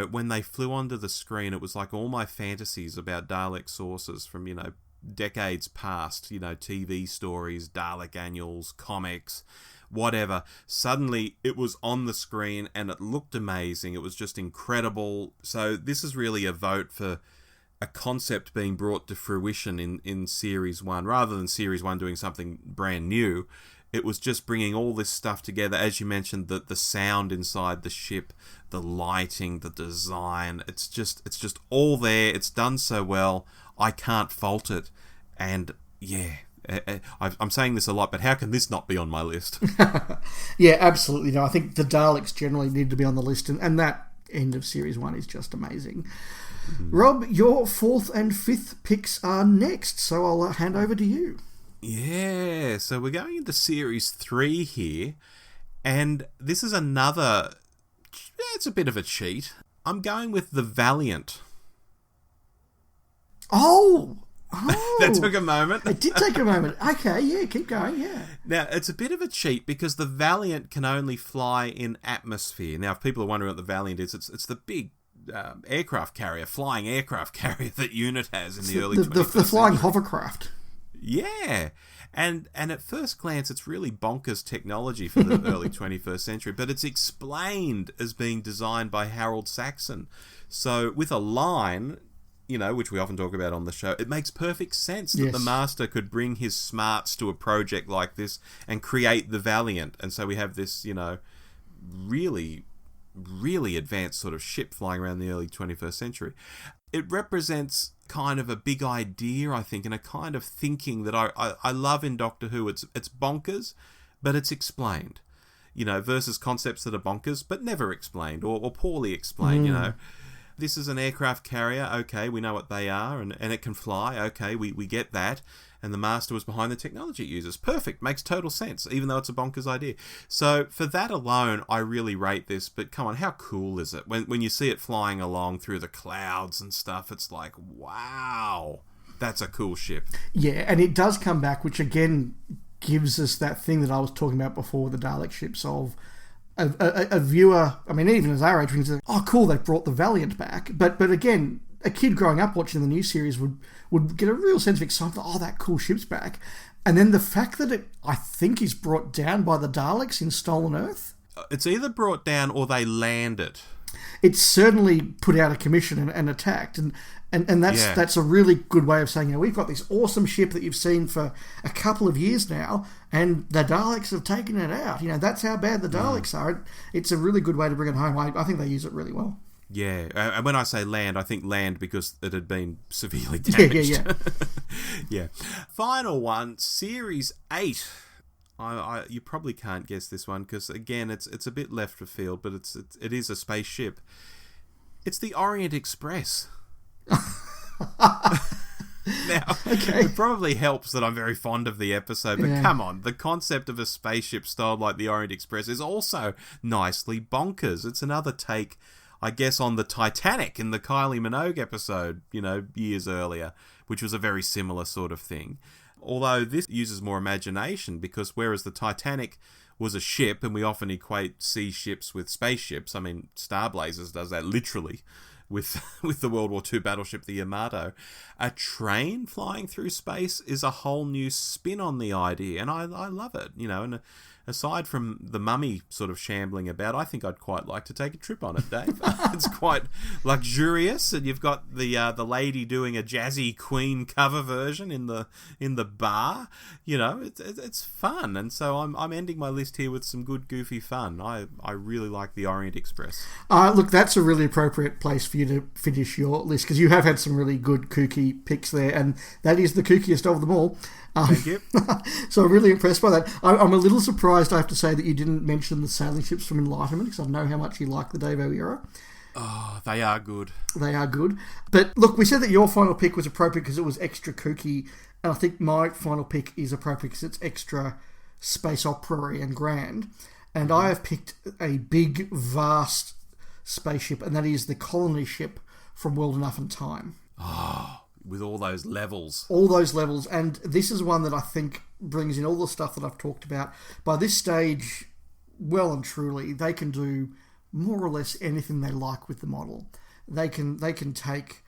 Speaker 3: When they flew onto the screen, it was like all my fantasies about Dalek sources from, decades past, TV stories, Dalek annuals, comics, whatever. Suddenly, it was on the screen and it looked amazing. It was just incredible. So this is really a vote for a concept being brought to fruition in Series 1. Rather than Series 1 doing something brand new, it was just bringing all this stuff together. As you mentioned, the sound inside the ship, the lighting, the design. It's just all there. It's done so well. I can't fault it. And yeah, I'm saying this a lot, but how can this not be on my list?
Speaker 2: Yeah, absolutely. No, I think the Daleks generally need to be on the list, and that end of Series 1 is just amazing. Rob, your 4th and 5th picks are next, so I'll hand over to you.
Speaker 3: Yeah, so we're going into Series 3 here, and this is another... It's a bit of a cheat. I'm going with the Valiant.
Speaker 2: Oh!
Speaker 3: That took a moment.
Speaker 2: It did take a moment. Okay, yeah, keep going, yeah.
Speaker 3: Now, it's a bit of a cheat because the Valiant can only fly in atmosphere. Now, if people are wondering what the Valiant is, it's the big flying aircraft carrier that UNIT has in the early 21st
Speaker 2: the flying
Speaker 3: century.
Speaker 2: hovercraft.
Speaker 3: Yeah, and at first glance, it's really bonkers technology for the early 21st century, but it's explained as being designed by Harold Saxon. So with a line, which we often talk about on the show, it makes perfect sense that the Master could bring his smarts to a project like this and create the Valiant. And so we have this, really, really advanced sort of ship flying around the early 21st century. It represents kind of a big idea, I think, and a kind of thinking that I love in Doctor Who. It's bonkers, but it's explained, versus concepts that are bonkers but never explained or poorly explained. This is an aircraft carrier, okay, we know what they are, and it can fly, okay, we get that, and the Master was behind the technology it uses. Perfect, makes total sense, even though it's a bonkers idea. So for that alone, I really rate this, but come on, how cool is it? When you see it flying along through the clouds and stuff, it's like, wow, that's a cool ship.
Speaker 2: Yeah, and it does come back, which again gives us that thing that I was talking about before, the Dalek ships of... A viewer, I mean, even as our age, we can say, oh, cool, they brought the Valiant back. But again, a kid growing up watching the new series would get a real sense of excitement, oh, that cool ship's back. And then the fact that it, I think, is brought down by the Daleks in Stolen Earth.
Speaker 3: It's either brought down or they land it.
Speaker 2: It's certainly put out of commission and attacked. And that's a really good way of saying, we've got this awesome ship that you've seen for a couple of years now, and the Daleks have taken it out. That's how bad the Daleks are. It's a really good way to bring it home. I think they use it really well.
Speaker 3: Yeah, and when I say land, I think land because it had been severely damaged.
Speaker 2: Yeah.
Speaker 3: Yeah. Final one, Series 8. You probably can't guess this one because, again, it's a bit left of field, but it is a spaceship. It's the Orient Express. Now, it probably helps that I'm very fond of the episode, but come on, the concept of a spaceship styled like the Orient Express is also nicely bonkers. It's another take, I guess, on the Titanic in the Kylie Minogue episode, years earlier, which was a very similar sort of thing. Although this uses more imagination, because whereas the Titanic was a ship, and we often equate sea ships with spaceships, I mean, Star Blazers does that literally with the World War II battleship, the Yamato. A train flying through space is a whole new spin on the idea, and I love it, and aside from the mummy sort of shambling about, I think I'd quite like to take a trip on it, Dave. It's quite luxurious, and you've got the lady doing a jazzy Queen cover version in the bar. You know, it's fun, and so I'm ending my list here with some good goofy fun. I really like the Orient Express.
Speaker 2: Look, that's a really appropriate place for you to finish your list, because you have had some really good kooky picks there, and that is the kookiest of them all.
Speaker 3: Thank you.
Speaker 2: So I'm really impressed by that. I'm a little surprised, I have to say, that you didn't mention the sailing ships from Enlightenment, because I know how much you like the Davo era.
Speaker 3: Oh, they are good.
Speaker 2: They are good. But look, we said that your final pick was appropriate because it was extra kooky, and I think my final pick is appropriate because it's extra space opera-y and grand. And I have picked a big, vast spaceship, and that is the colony ship from World Enough and Time.
Speaker 3: Oh, with all those levels.
Speaker 2: All those levels. And this is one that I think brings in all the stuff that I've talked about. By this stage, well and truly, they can do more or less anything they like with the model. They can take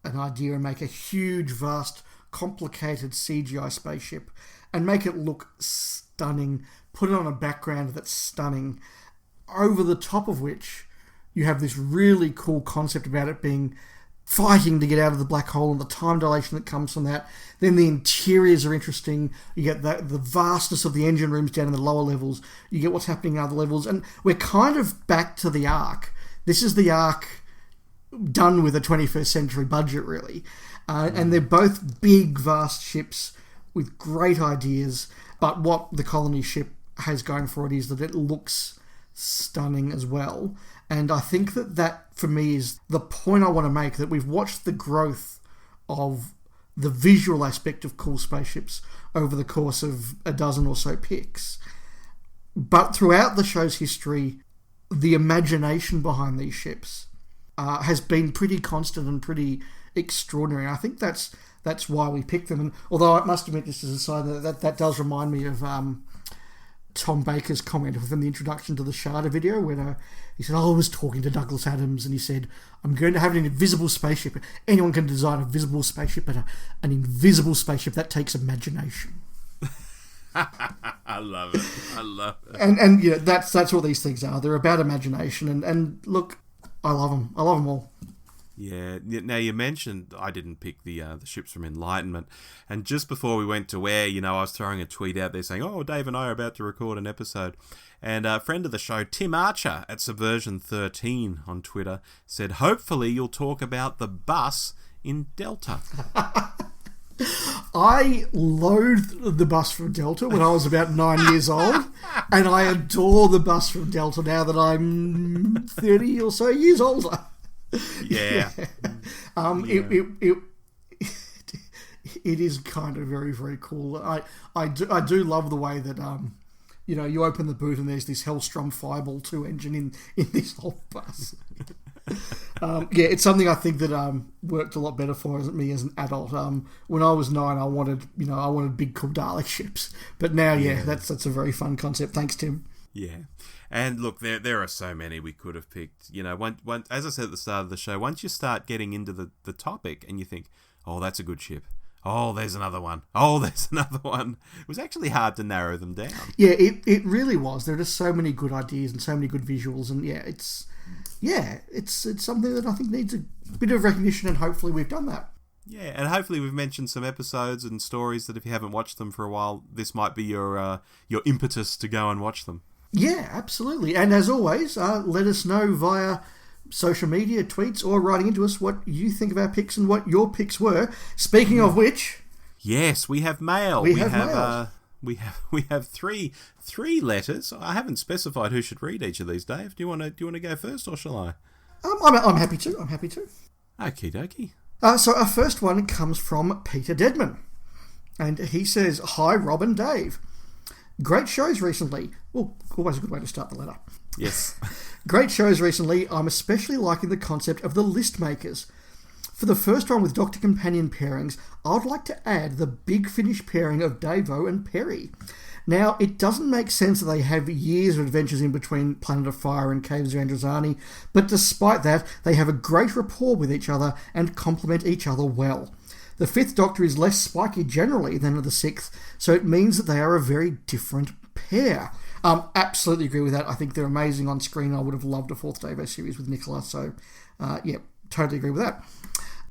Speaker 2: an idea and make a huge, vast, complicated CGI spaceship and make it look stunning, put it on a background that's stunning, over the top of which you have this really cool concept about it being fighting to get out of the black hole and the time dilation that comes from that. Then the interiors are interesting. You get the vastness of the engine rooms down in the lower levels. You get what's happening in other levels. And we're kind of back to the Ark. This is the Ark done with a 21st century budget, really. And they're both big, vast ships with great ideas. But what the colony ship has going for it is that it looks stunning as well. And I think that for me is the point I want to make, that we've watched the growth of the visual aspect of cool spaceships over the course of a dozen or so picks. But throughout the show's history, the imagination behind these ships has been pretty constant and pretty extraordinary. I think that's why we picked them. And although I must admit, just as a side, that does remind me of Tom Baker's comment within the introduction to the Sharda video, when he said, I was talking to Douglas Adams, and he said, I'm going to have an invisible spaceship. Anyone can design a visible spaceship, but an invisible spaceship, that takes imagination.
Speaker 3: I love it. I love it.
Speaker 2: And you know, that's what these things are. They're about imagination. And look, I love them. I love them all.
Speaker 3: Yeah. Now, you mentioned I didn't pick the ships from Enlightenment, and just before we went to air, you know, I was throwing a tweet out there saying, "Oh, Dave and I are about to record an episode," and a friend of the show, Tim Archer at Subversion 13 on Twitter, said, "Hopefully, you'll talk about the bus in Delta."
Speaker 2: I loathed the bus from Delta when I was about 9 years old, and I adore the bus from Delta now that I'm 30 or so years older.
Speaker 3: Yeah.
Speaker 2: It is kind of very, very cool. I do love the way that you know, you open the boot and there's this Hellstrom Fireball 2 engine in this whole bus. Yeah, it's something I think that worked a lot better for me as an adult. When I was 9, I wanted big cool Dalek ships, but now that's a very fun concept. Thanks, Tim.
Speaker 3: Yeah. And look, there are so many we could have picked. You know, once, as I said at the start of the show, once you start getting into the topic and you think, oh, that's a good ship. Oh, there's another one. Oh, there's another one. It was actually hard to narrow them down.
Speaker 2: Yeah, it really was. There are just so many good ideas and so many good visuals, and it's something that I think needs a bit of recognition, and hopefully we've done that.
Speaker 3: Yeah, and hopefully we've mentioned some episodes and stories that if you haven't watched them for a while, this might be your impetus to go and watch them.
Speaker 2: Yeah, absolutely. And as always, let us know via social media, tweets, or writing into us what you think of our picks and what your picks were. Speaking of which,
Speaker 3: yes, we have mail.
Speaker 2: We have
Speaker 3: three letters. I haven't specified who should read each of these, Dave. Do you want to go first, or shall I?
Speaker 2: I'm happy to.
Speaker 3: Okie dokie.
Speaker 2: So our first one comes from Peter Deadman, and he says, "Hi, Rob and Dave. Great shows recently." Well, always a good way to start the letter.
Speaker 3: Yes.
Speaker 2: Great shows recently. I'm especially liking the concept of the list makers. For the first one with Doctor Companion pairings, I would like to add the Big Finish pairing of Davo and Perry. Now, it doesn't make sense that they have years of adventures in between Planet of Fire and Caves of Androzani, but despite that, they have a great rapport with each other and complement each other well. The Fifth Doctor is less spiky generally than the Sixth, so it means that they are a very different pair. Absolutely agree with that. I think they're amazing on screen. I would have loved a fourth Davo series with Nicola, so totally agree with that.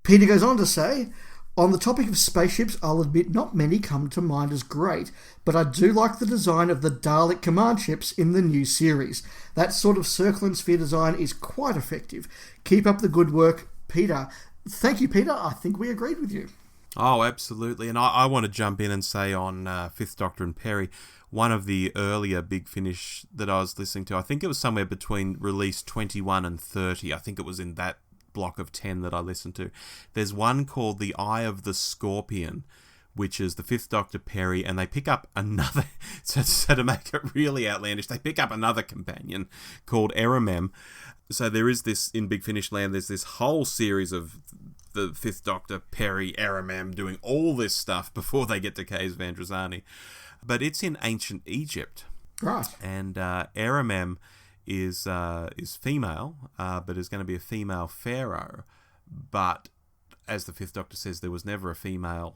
Speaker 2: Peter goes on to say, on the topic of spaceships, I'll admit not many come to mind as great, but I do like the design of the Dalek command ships in the new series. That sort of circle and sphere design is quite effective. Keep up the good work, Peter. Thank you, Peter. I think we agreed with you.
Speaker 3: Oh, absolutely. And I want to jump in and say on Fifth Doctor and Perry, one of the earlier Big Finish that I was listening to, I think it was somewhere between release 21 and 30. I think it was in that block of 10 that I listened to. There's one called The Eye of the Scorpion, which is the Fifth Doctor, Perry, and they pick up another, so to make it really outlandish, they pick up another companion called Eramem. So there is this, in Big Finish land, there's this whole series of the Fifth Doctor, Perry, Eramem doing all this stuff before they get to Caves Vandrazani. But it's in ancient Egypt.
Speaker 2: Right.
Speaker 3: And Eramem is female, but is going to be a female pharaoh. But as the Fifth Doctor says, there was never a female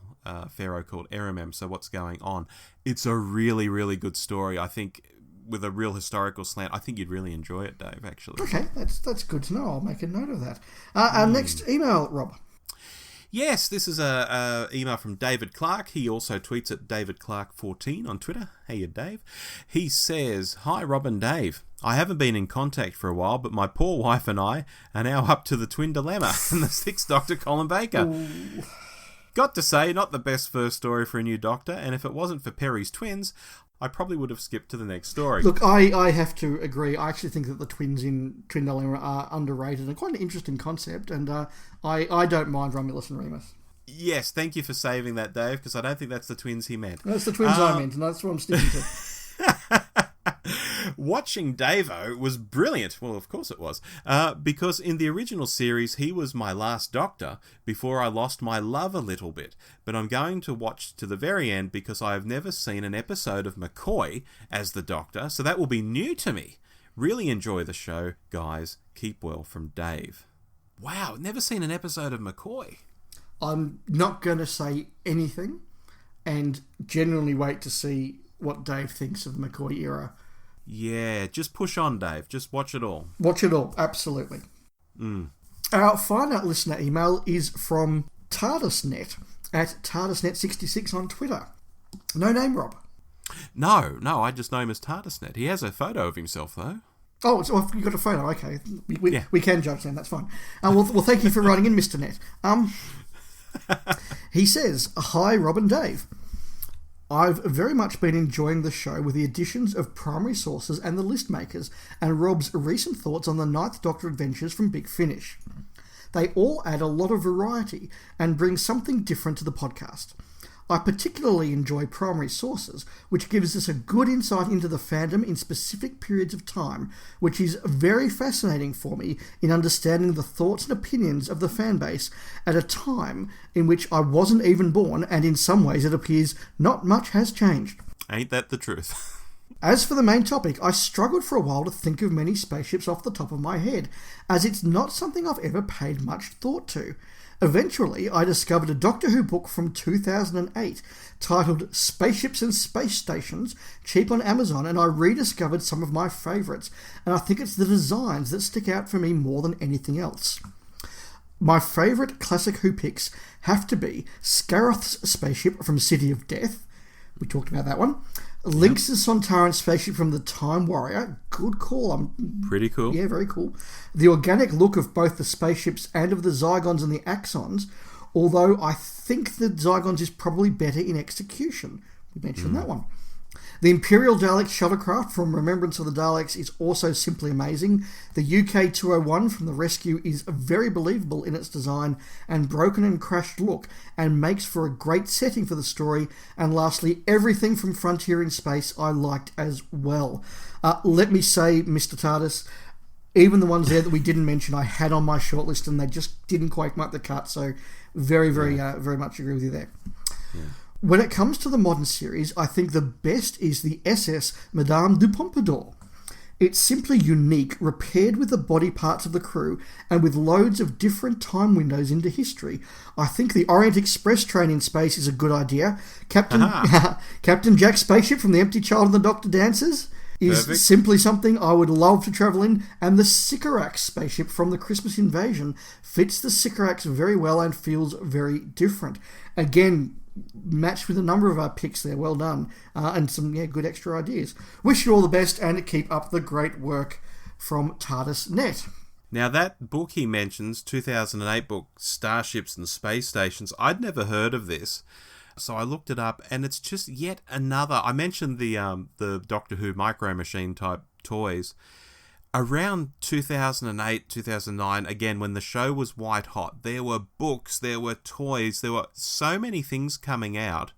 Speaker 3: pharaoh called Eramem. So what's going on? It's a really, really good story. I think with a real historical slant, I think you'd really enjoy it, Dave, actually.
Speaker 2: Okay, that's good to know. I'll make a note of that. Our next email, Rob.
Speaker 3: Yes, this is a email from David Clarke. He also tweets at DavidClarke14 on Twitter. Hey, Dave. He says, "Hi, Rob and Dave. I haven't been in contact for a while, but my poor wife and I are now up to the twin dilemma and the Sixth Doctor, Colin Baker. Ooh. Got to say, not the best first story for a new Doctor, and if it wasn't for Perry's twins, I probably would have skipped to the next story."
Speaker 2: Look, I have to agree. I actually think that the twins in Twin Dilemma are underrated and quite an interesting concept, and I don't mind Romulus and Remus.
Speaker 3: Yes, thank you for saving that, Dave, because I don't think that's the twins he meant.
Speaker 2: That's the twins I meant, and that's what I'm sticking to.
Speaker 3: Watching Davo was brilliant. Well, of course it was. Because in the original series, he was my last Doctor before I lost my love a little bit. But I'm going to watch to the very end because I have never seen an episode of McCoy as the Doctor, so that will be new to me. Really enjoy the show, guys. Keep well, from Dave. Wow, never seen an episode of McCoy.
Speaker 2: I'm not going to say anything and genuinely wait to see what Dave thinks of the McCoy era.
Speaker 3: Yeah, just push on, Dave. Just watch it all.
Speaker 2: Watch it all, absolutely. Our final listener email is from TARDISNet at TARDISNet66 on Twitter. No name, Rob.
Speaker 3: No, I just know him as TARDISNet. He has a photo of himself, though.
Speaker 2: Oh, so you got a photo, okay. We can judge then, that's fine. Well, thank you for writing in, Mr. Net. He says, "Hi, Rob and Dave. I've very much been enjoying the show with the additions of primary sources and the list makers, and Rob's recent thoughts on the Ninth Doctor adventures from Big Finish. They all add a lot of variety and bring something different to the podcast. I particularly enjoy primary sources, which gives us a good insight into the fandom in specific periods of time, which is very fascinating for me in understanding the thoughts and opinions of the fanbase at a time in which I wasn't even born, and in some ways it appears not much has changed.
Speaker 3: Ain't that the truth?"
Speaker 2: As for the main topic, I struggled for a while to think of many spaceships off the top of my head, as it's not something I've ever paid much thought to. Eventually, I discovered a Doctor Who book from 2008 titled Spaceships and Space Stations, cheap on Amazon, and I rediscovered some of my favourites, and I think it's the designs that stick out for me more than anything else. My favourite classic Who picks have to be Scarroth's spaceship from City of Death. We talked about that one. Lynx's Sontaran spaceship from the Time Warrior. Good call.
Speaker 3: Pretty cool.
Speaker 2: Yeah, very cool. The organic look of both the spaceships and of the Zygons and the Axons, although I think the Zygons is probably better in execution. We mentioned that one. The Imperial Dalek shuttlecraft from Remembrance of the Daleks is also simply amazing. The UK-201 from The Rescue is very believable in its design and broken and crashed look, and makes for a great setting for the story. And lastly, everything from Frontier in Space I liked as well. Let me say, Mr. TARDIS, even the ones there that we didn't mention I had on my shortlist and they just didn't quite make the cut, so very much agree with you there. Yeah. When it comes to the modern series, I think the best is the SS Madame du Pompadour. It's simply unique, repaired with the body parts of the crew and with loads of different time windows into history. I think the Orient Express train in space is a good idea. Captain Jack's spaceship from The Empty Child and the Doctor Dances is
Speaker 3: Perfect.
Speaker 2: simply something I would love to travel in. And the Sycorax spaceship from the Christmas Invasion fits the Sycorax very well and feels very different. Again, matched with a number of our picks there. Well done. And some good extra ideas. Wish you all the best and keep up the great work from TARDIS Net.
Speaker 3: Now, that book he mentions, 2008 book, Starships and Space Stations, I'd never heard of this. So I looked it up, and it's just yet another... I mentioned the Doctor Who Micro Machine type toys. Around 2008, 2009, again, when the show was white hot, there were books, there were toys, there were so many things coming out.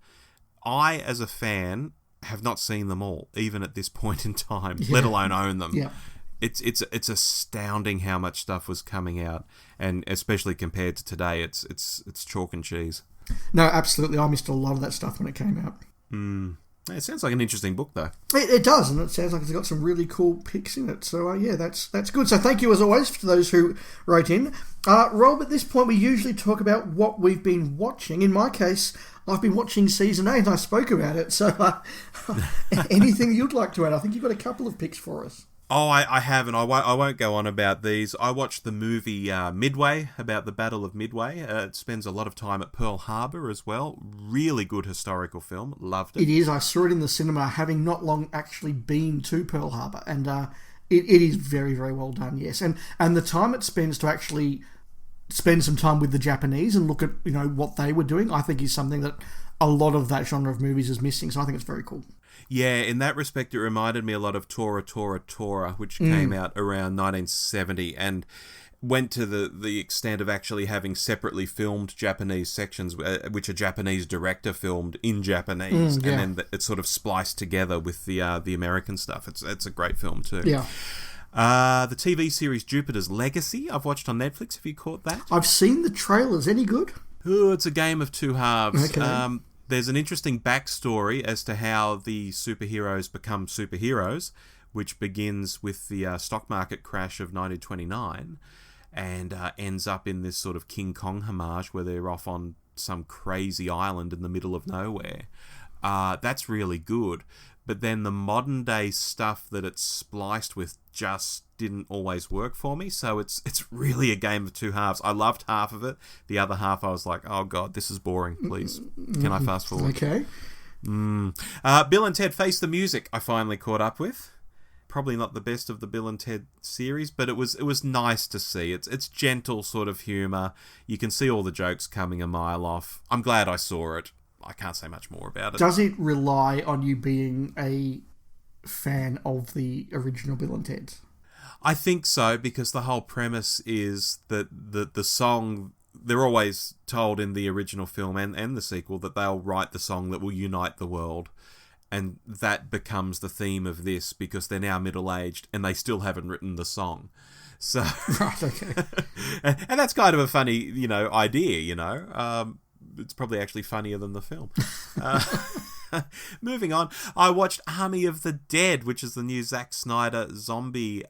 Speaker 3: I, as a fan, have not seen them all, even at this point in time, let alone own them.
Speaker 2: Yeah.
Speaker 3: It's astounding how much stuff was coming out, and especially compared to today, it's chalk and cheese.
Speaker 2: No, absolutely. I missed a lot of that stuff when it came out.
Speaker 3: It sounds like an interesting book, though.
Speaker 2: It does, and it sounds like it's got some really cool picks in it. So, that's good. So thank you, as always, to those who wrote in. Rob, at this point, we usually talk about what we've been watching. In my case, I've been watching Season 8, and I spoke about it. So anything you'd like to add? I think you've got a couple of picks for us.
Speaker 3: Oh, I haven't. I won't go on about these. I watched the movie Midway, about the Battle of Midway. It spends a lot of time at Pearl Harbor as well. Really good historical film. Loved it.
Speaker 2: It is. I saw it in the cinema, having not long actually been to Pearl Harbor, and it is very, very well done. Yes, and the time it spends to actually spend some time with the Japanese and look at what they were doing, I think is something that a lot of that genre of movies is missing. So I think it's very cool.
Speaker 3: Yeah, in that respect, it reminded me a lot of Tora, which came out around 1970 and went to the extent of actually having separately filmed Japanese sections, which a Japanese director filmed in Japanese, and then it's sort of spliced together with the American stuff. It's a great film too.
Speaker 2: Yeah.
Speaker 3: The TV series Jupiter's Legacy, I've watched on Netflix. Have you caught that?
Speaker 2: I've seen the trailers. Any good?
Speaker 3: Oh, it's a game of two halves.
Speaker 2: Okay.
Speaker 3: There's an interesting backstory as to how the superheroes become superheroes, which begins with the stock market crash of 1929 and ends up in this sort of King Kong homage where they're off on some crazy island in the middle of nowhere. That's really good. But then the modern day stuff that it's spliced with just didn't always work for me. So it's really a game of two halves. I loved half of it. The other half I was like, oh God, this is boring. Please, can I fast forward?
Speaker 2: Okay.
Speaker 3: Bill and Ted Face the Music I finally caught up with. Probably not the best of the Bill and Ted series, but it was nice to see. It's gentle sort of humour. You can see all the jokes coming a mile off. I'm glad I saw it. I can't say much more about it.
Speaker 2: Does it rely on you being a fan of the original Bill and Ted?
Speaker 3: I think so, because the whole premise is that the song, they're always told in the original film and the sequel that they'll write the song that will unite the world. And that becomes the theme of this, because they're now middle-aged and they still haven't written the song. So,
Speaker 2: Right, okay.
Speaker 3: and that's kind of a funny, idea, it's probably actually funnier than the film. Moving on, I watched Army of the Dead, which is the new Zack Snyder zombie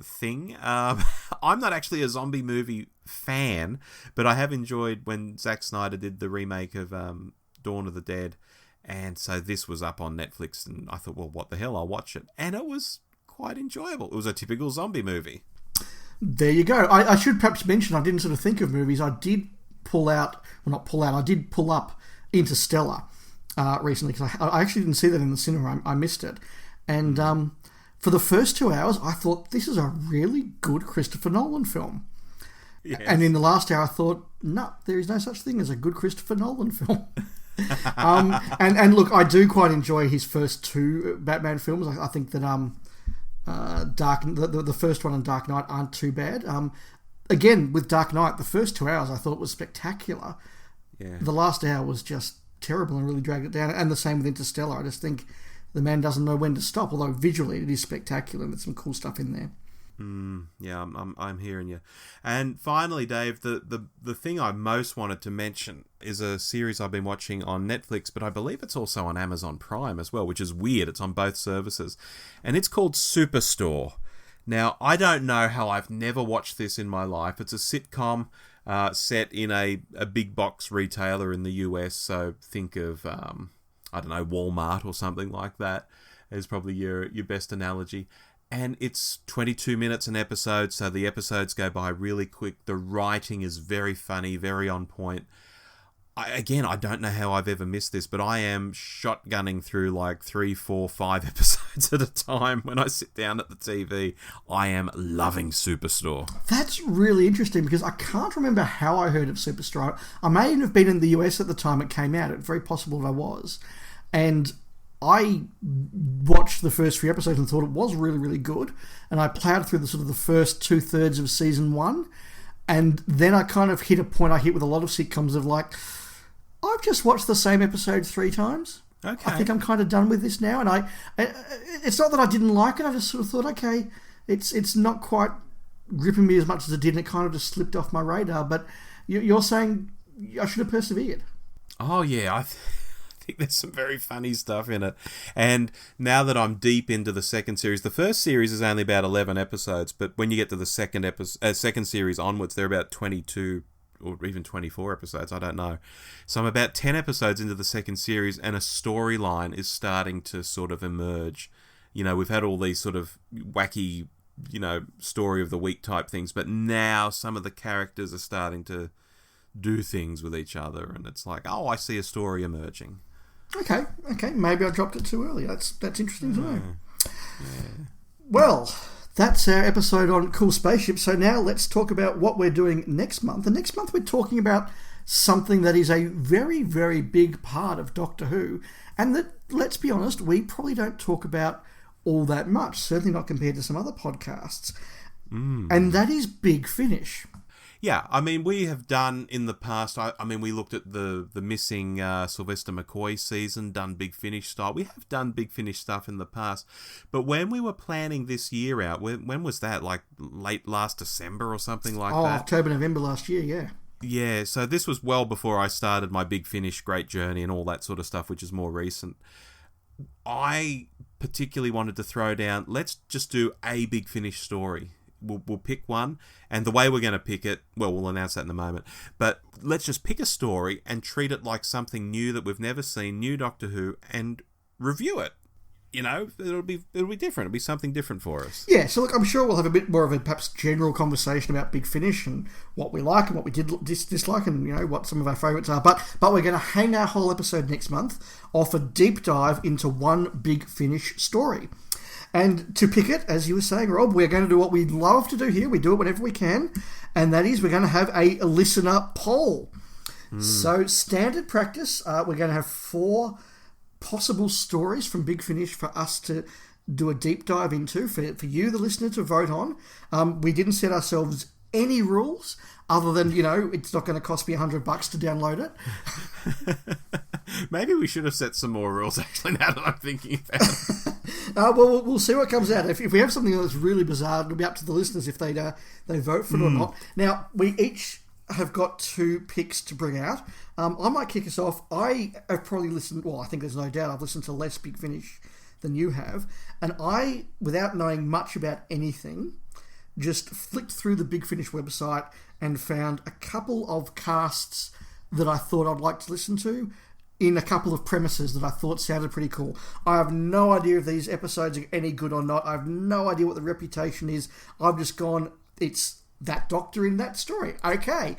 Speaker 3: thing. I'm not actually a zombie movie fan, but I have enjoyed when Zack Snyder did the remake of Dawn of the Dead, and so this was up on Netflix, and I thought, well, what the hell, I'll watch it. And it was quite enjoyable. It was a typical zombie movie.
Speaker 2: There you go. I should perhaps mention, I didn't sort of think of movies. I did I did pull up Interstellar recently, because I actually didn't see that in the cinema. I missed it. And for the first 2 hours, I thought, this is a really good Christopher Nolan film. Yes. And in the last hour, I thought, no, there is no such thing as a good Christopher Nolan film. And look, I do quite enjoy his first two Batman films. I think that the first one and Dark Knight aren't too bad. Again, with Dark Knight, the first 2 hours I thought was spectacular.
Speaker 3: Yeah.
Speaker 2: The last hour was just terrible and really dragged it down. And the same with Interstellar. I just think the man doesn't know when to stop, although visually it is spectacular and there's some cool stuff in there.
Speaker 3: Yeah, I'm hearing you. And finally, Dave, the thing I most wanted to mention is a series I've been watching on Netflix, but I believe it's also on Amazon Prime as well, which is weird. It's on both services. And it's called Superstore. Now, I don't know how I've never watched this in my life. It's a sitcom set in a big box retailer in the US. So think of, I don't know, Walmart or something like that is probably your best analogy. And it's 22 minutes an episode, so the episodes go by really quick. The writing is very funny, very on point. I don't know how I've ever missed this, but I am shotgunning through like 3, 4, 5 episodes at a time when I sit down at the TV. I am loving Superstore.
Speaker 2: That's really interesting because I can't remember how I heard of Superstore. I may even have been in the US at the time it came out. It's very possible that I was. And I watched the first 3 episodes and thought it was really, really good. And I ploughed through the first 2/3 of season 1. And then I kind of hit a point I hit with a lot of sitcoms of like, I've just watched the same episode 3 times.
Speaker 3: Okay.
Speaker 2: I think I'm kind of done with this now. And it's not that I didn't like it. I just sort of thought, okay, it's not quite gripping me as much as it did. And it kind of just slipped off my radar. But you're saying I should have persevered.
Speaker 3: Oh, yeah. I think there's some very funny stuff in it. And now that I'm deep into the second series, the first series is only about 11 episodes. But when you get to the second series onwards, they're about 22 or even 24 episodes, I don't know. So I'm about 10 episodes into the second series, and a storyline is starting to sort of emerge. You know, we've had all these sort of wacky, story of the week type things, but now some of the characters are starting to do things with each other, and it's like, oh, I see a story emerging.
Speaker 2: Okay. Maybe I dropped it too early. That's interesting to know.
Speaker 3: Yeah.
Speaker 2: Well, that's our episode on cool spaceships. So now let's talk about what we're doing next month. And next month we're talking about something that is a very, very big part of Doctor Who, and that, let's be honest, we probably don't talk about all that much, certainly not compared to some other podcasts. And that is Big Finish.
Speaker 3: Yeah, I mean, we have done in the past, we looked at the missing Sylvester McCoy season, done Big Finish style. We have done Big Finish stuff in the past. But when we were planning this year out, when was that? Like late last December or something like that?
Speaker 2: Oh, October, November last year, yeah.
Speaker 3: Yeah, so this was well before I started my Big Finish Great Journey and all that sort of stuff, which is more recent. I particularly wanted to throw down, let's just do a Big Finish story. We'll pick one, and the way we're going to pick it, well, we'll announce that in a moment, but let's just pick a story and treat it like something new that we've never seen, new Doctor Who, and review it. It'll be different. It'll be something different for us.
Speaker 2: Yeah, so look, I'm sure we'll have a bit more of a perhaps general conversation about Big Finish and what we like and what we dislike and, what some of our favourites are. But we're going to hang our whole episode next month off a deep dive into one Big Finish story. And to pick it, as you were saying, Rob, we're going to do what we love to do here. We do it whenever we can. And that is we're going to have a listener poll. So standard practice, we're going to have 4 possible stories from Big Finish for us to do a deep dive into, for you, the listener, to vote on. We didn't set ourselves any rules other than, it's not going to cost me $100 to download it.
Speaker 3: Maybe we should have set some more rules, actually, now that I'm thinking about it.
Speaker 2: Well, we'll see what comes out. If we have something that's really bizarre, it'll be up to the listeners if they vote for it or not. Now, we each have got 2 picks to bring out. I might kick us off. I have probably listened, well, I think there's no doubt I've listened to less Big Finish than you have. And I, without knowing much about anything, just flicked through the Big Finish website and found a couple of casts that I thought I'd like to listen to in a couple of premises that I thought sounded pretty cool. I have no idea if these episodes are any good or not. I have no idea what the reputation is. I've just gone, it's that Doctor in that story. Okay.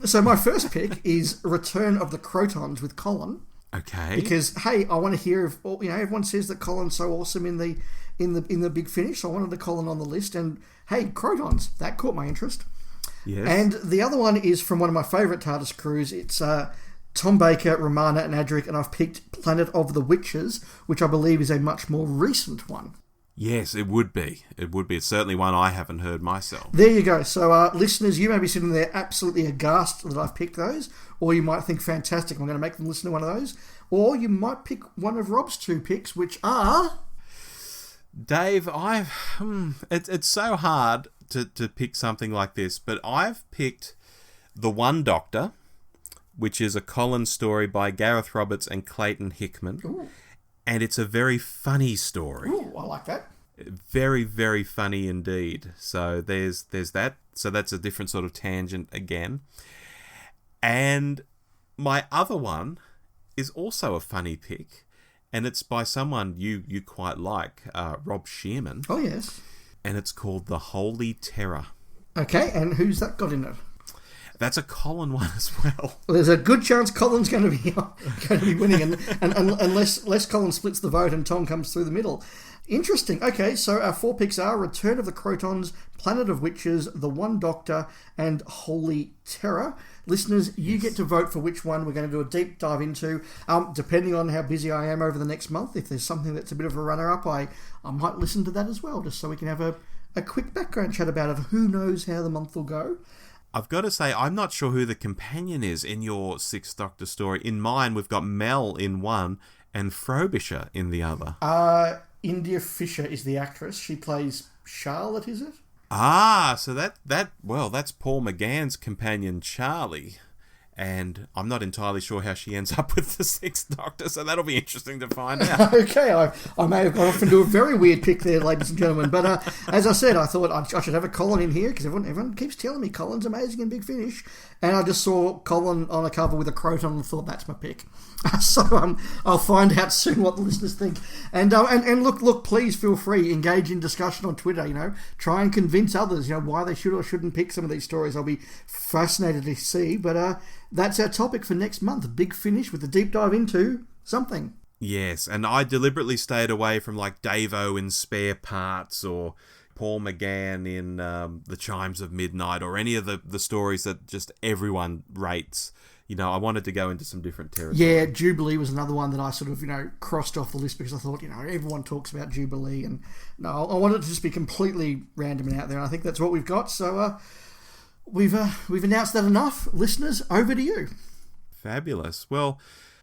Speaker 2: So my first pick is Return of the Crotons with Colin.
Speaker 3: Okay.
Speaker 2: Because, hey, I want to hear if, everyone says that Colin's so awesome in the Big Finish, so I wanted the Colin on the list. And, hey, Crotons, that caught my interest.
Speaker 3: Yes.
Speaker 2: And the other one is from one of my favourite TARDIS crews. It's Tom Baker, Romana and Adric, and I've picked Planet of the Witches, which I believe is a much more recent one.
Speaker 3: Yes, it would be. It's certainly one I haven't heard myself.
Speaker 2: There you go. So, listeners, you may be sitting there absolutely aghast that I've picked those, or you might think, fantastic, I'm going to make them listen to one of those, or you might pick one of Rob's 2 picks, which are...
Speaker 3: Dave, it's so hard to pick something like this, but I've picked The One Doctor, which is a Collins story by Gareth Roberts and Clayton Hickman.
Speaker 2: Ooh.
Speaker 3: And it's a very funny story.
Speaker 2: Ooh, I like that.
Speaker 3: Very, very funny indeed. So there's that. So that's a different sort of tangent again. And my other one is also a funny pick, and it's by someone you quite like, Rob Shearman.
Speaker 2: Oh, yes.
Speaker 3: And it's called The Holy Terror.
Speaker 2: Okay, and who's that got in it?
Speaker 3: That's a Colin one as well.
Speaker 2: Well, there's a good chance Colin's going to be winning, and unless Colin splits the vote and Tom comes through the middle. Interesting. Okay, so our 4 picks are Return of the Crotons, Planet of Witches, The One Doctor, and Holy Terror. Listeners, you get to vote for which one we're going to do a deep dive into. Depending on how busy I am over the next month, if there's something that's a bit of a runner-up, I might listen to that as well, just so we can have a quick background chat about it. Who knows how the month will go?
Speaker 3: I've got to say, I'm not sure who the companion is in your Sixth Doctor story. In mine, we've got Mel in one and Frobisher in the other.
Speaker 2: India Fisher is the actress. She plays Charlotte, is it?
Speaker 3: So that's Paul McGann's companion, Charlie. And I'm not entirely sure how she ends up with the Sixth Doctor, so that'll be interesting to find out.
Speaker 2: Okay, I may have gone off into a very weird pick there, ladies and gentlemen. But as I said, I thought I should have a Colin in here, because everyone keeps telling me Colin's amazing in Big Finish. And I just saw Colin on a cover with a croton and thought, that's my pick. So I'll find out soon what the listeners think. And look, please feel free, engage in discussion on Twitter, try and convince others, why they should or shouldn't pick some of these stories. I'll be fascinated to see. But that's our topic for next month, Big Finish, with a deep dive into something.
Speaker 3: Yes, and I deliberately stayed away from like Davo in Spare Parts or Paul McGann in The Chimes of Midnight or any of the stories that just everyone rates. I wanted to go into some different territory.
Speaker 2: Yeah, Jubilee was another one that I sort of, crossed off the list because I thought, everyone talks about Jubilee, and no, I wanted to just be completely random and out there, and I think that's what we've got. So we've announced that enough. Listeners, over to you.
Speaker 3: Fabulous. Well,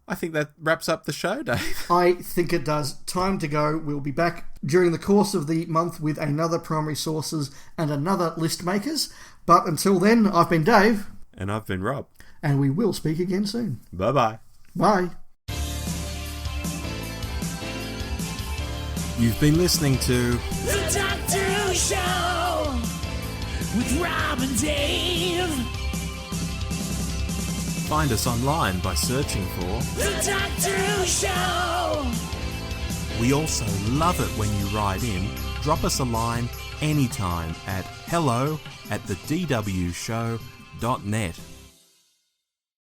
Speaker 3: I think that wraps up the show, Dave.
Speaker 2: I think it does. Time to go. We'll be back during the course of the month with another Primary Sources and another List Makers. But until then, I've been Dave.
Speaker 3: And I've been Rob.
Speaker 2: And we will speak again soon.
Speaker 3: Bye-bye.
Speaker 2: Bye.
Speaker 3: You've been listening to
Speaker 1: The Doctor Who Show with Rob and Dave.
Speaker 3: Find us online by searching for
Speaker 1: The Doctor Who Show.
Speaker 3: We also love it when you write in. Drop us a line anytime at hello@thedwshow.net.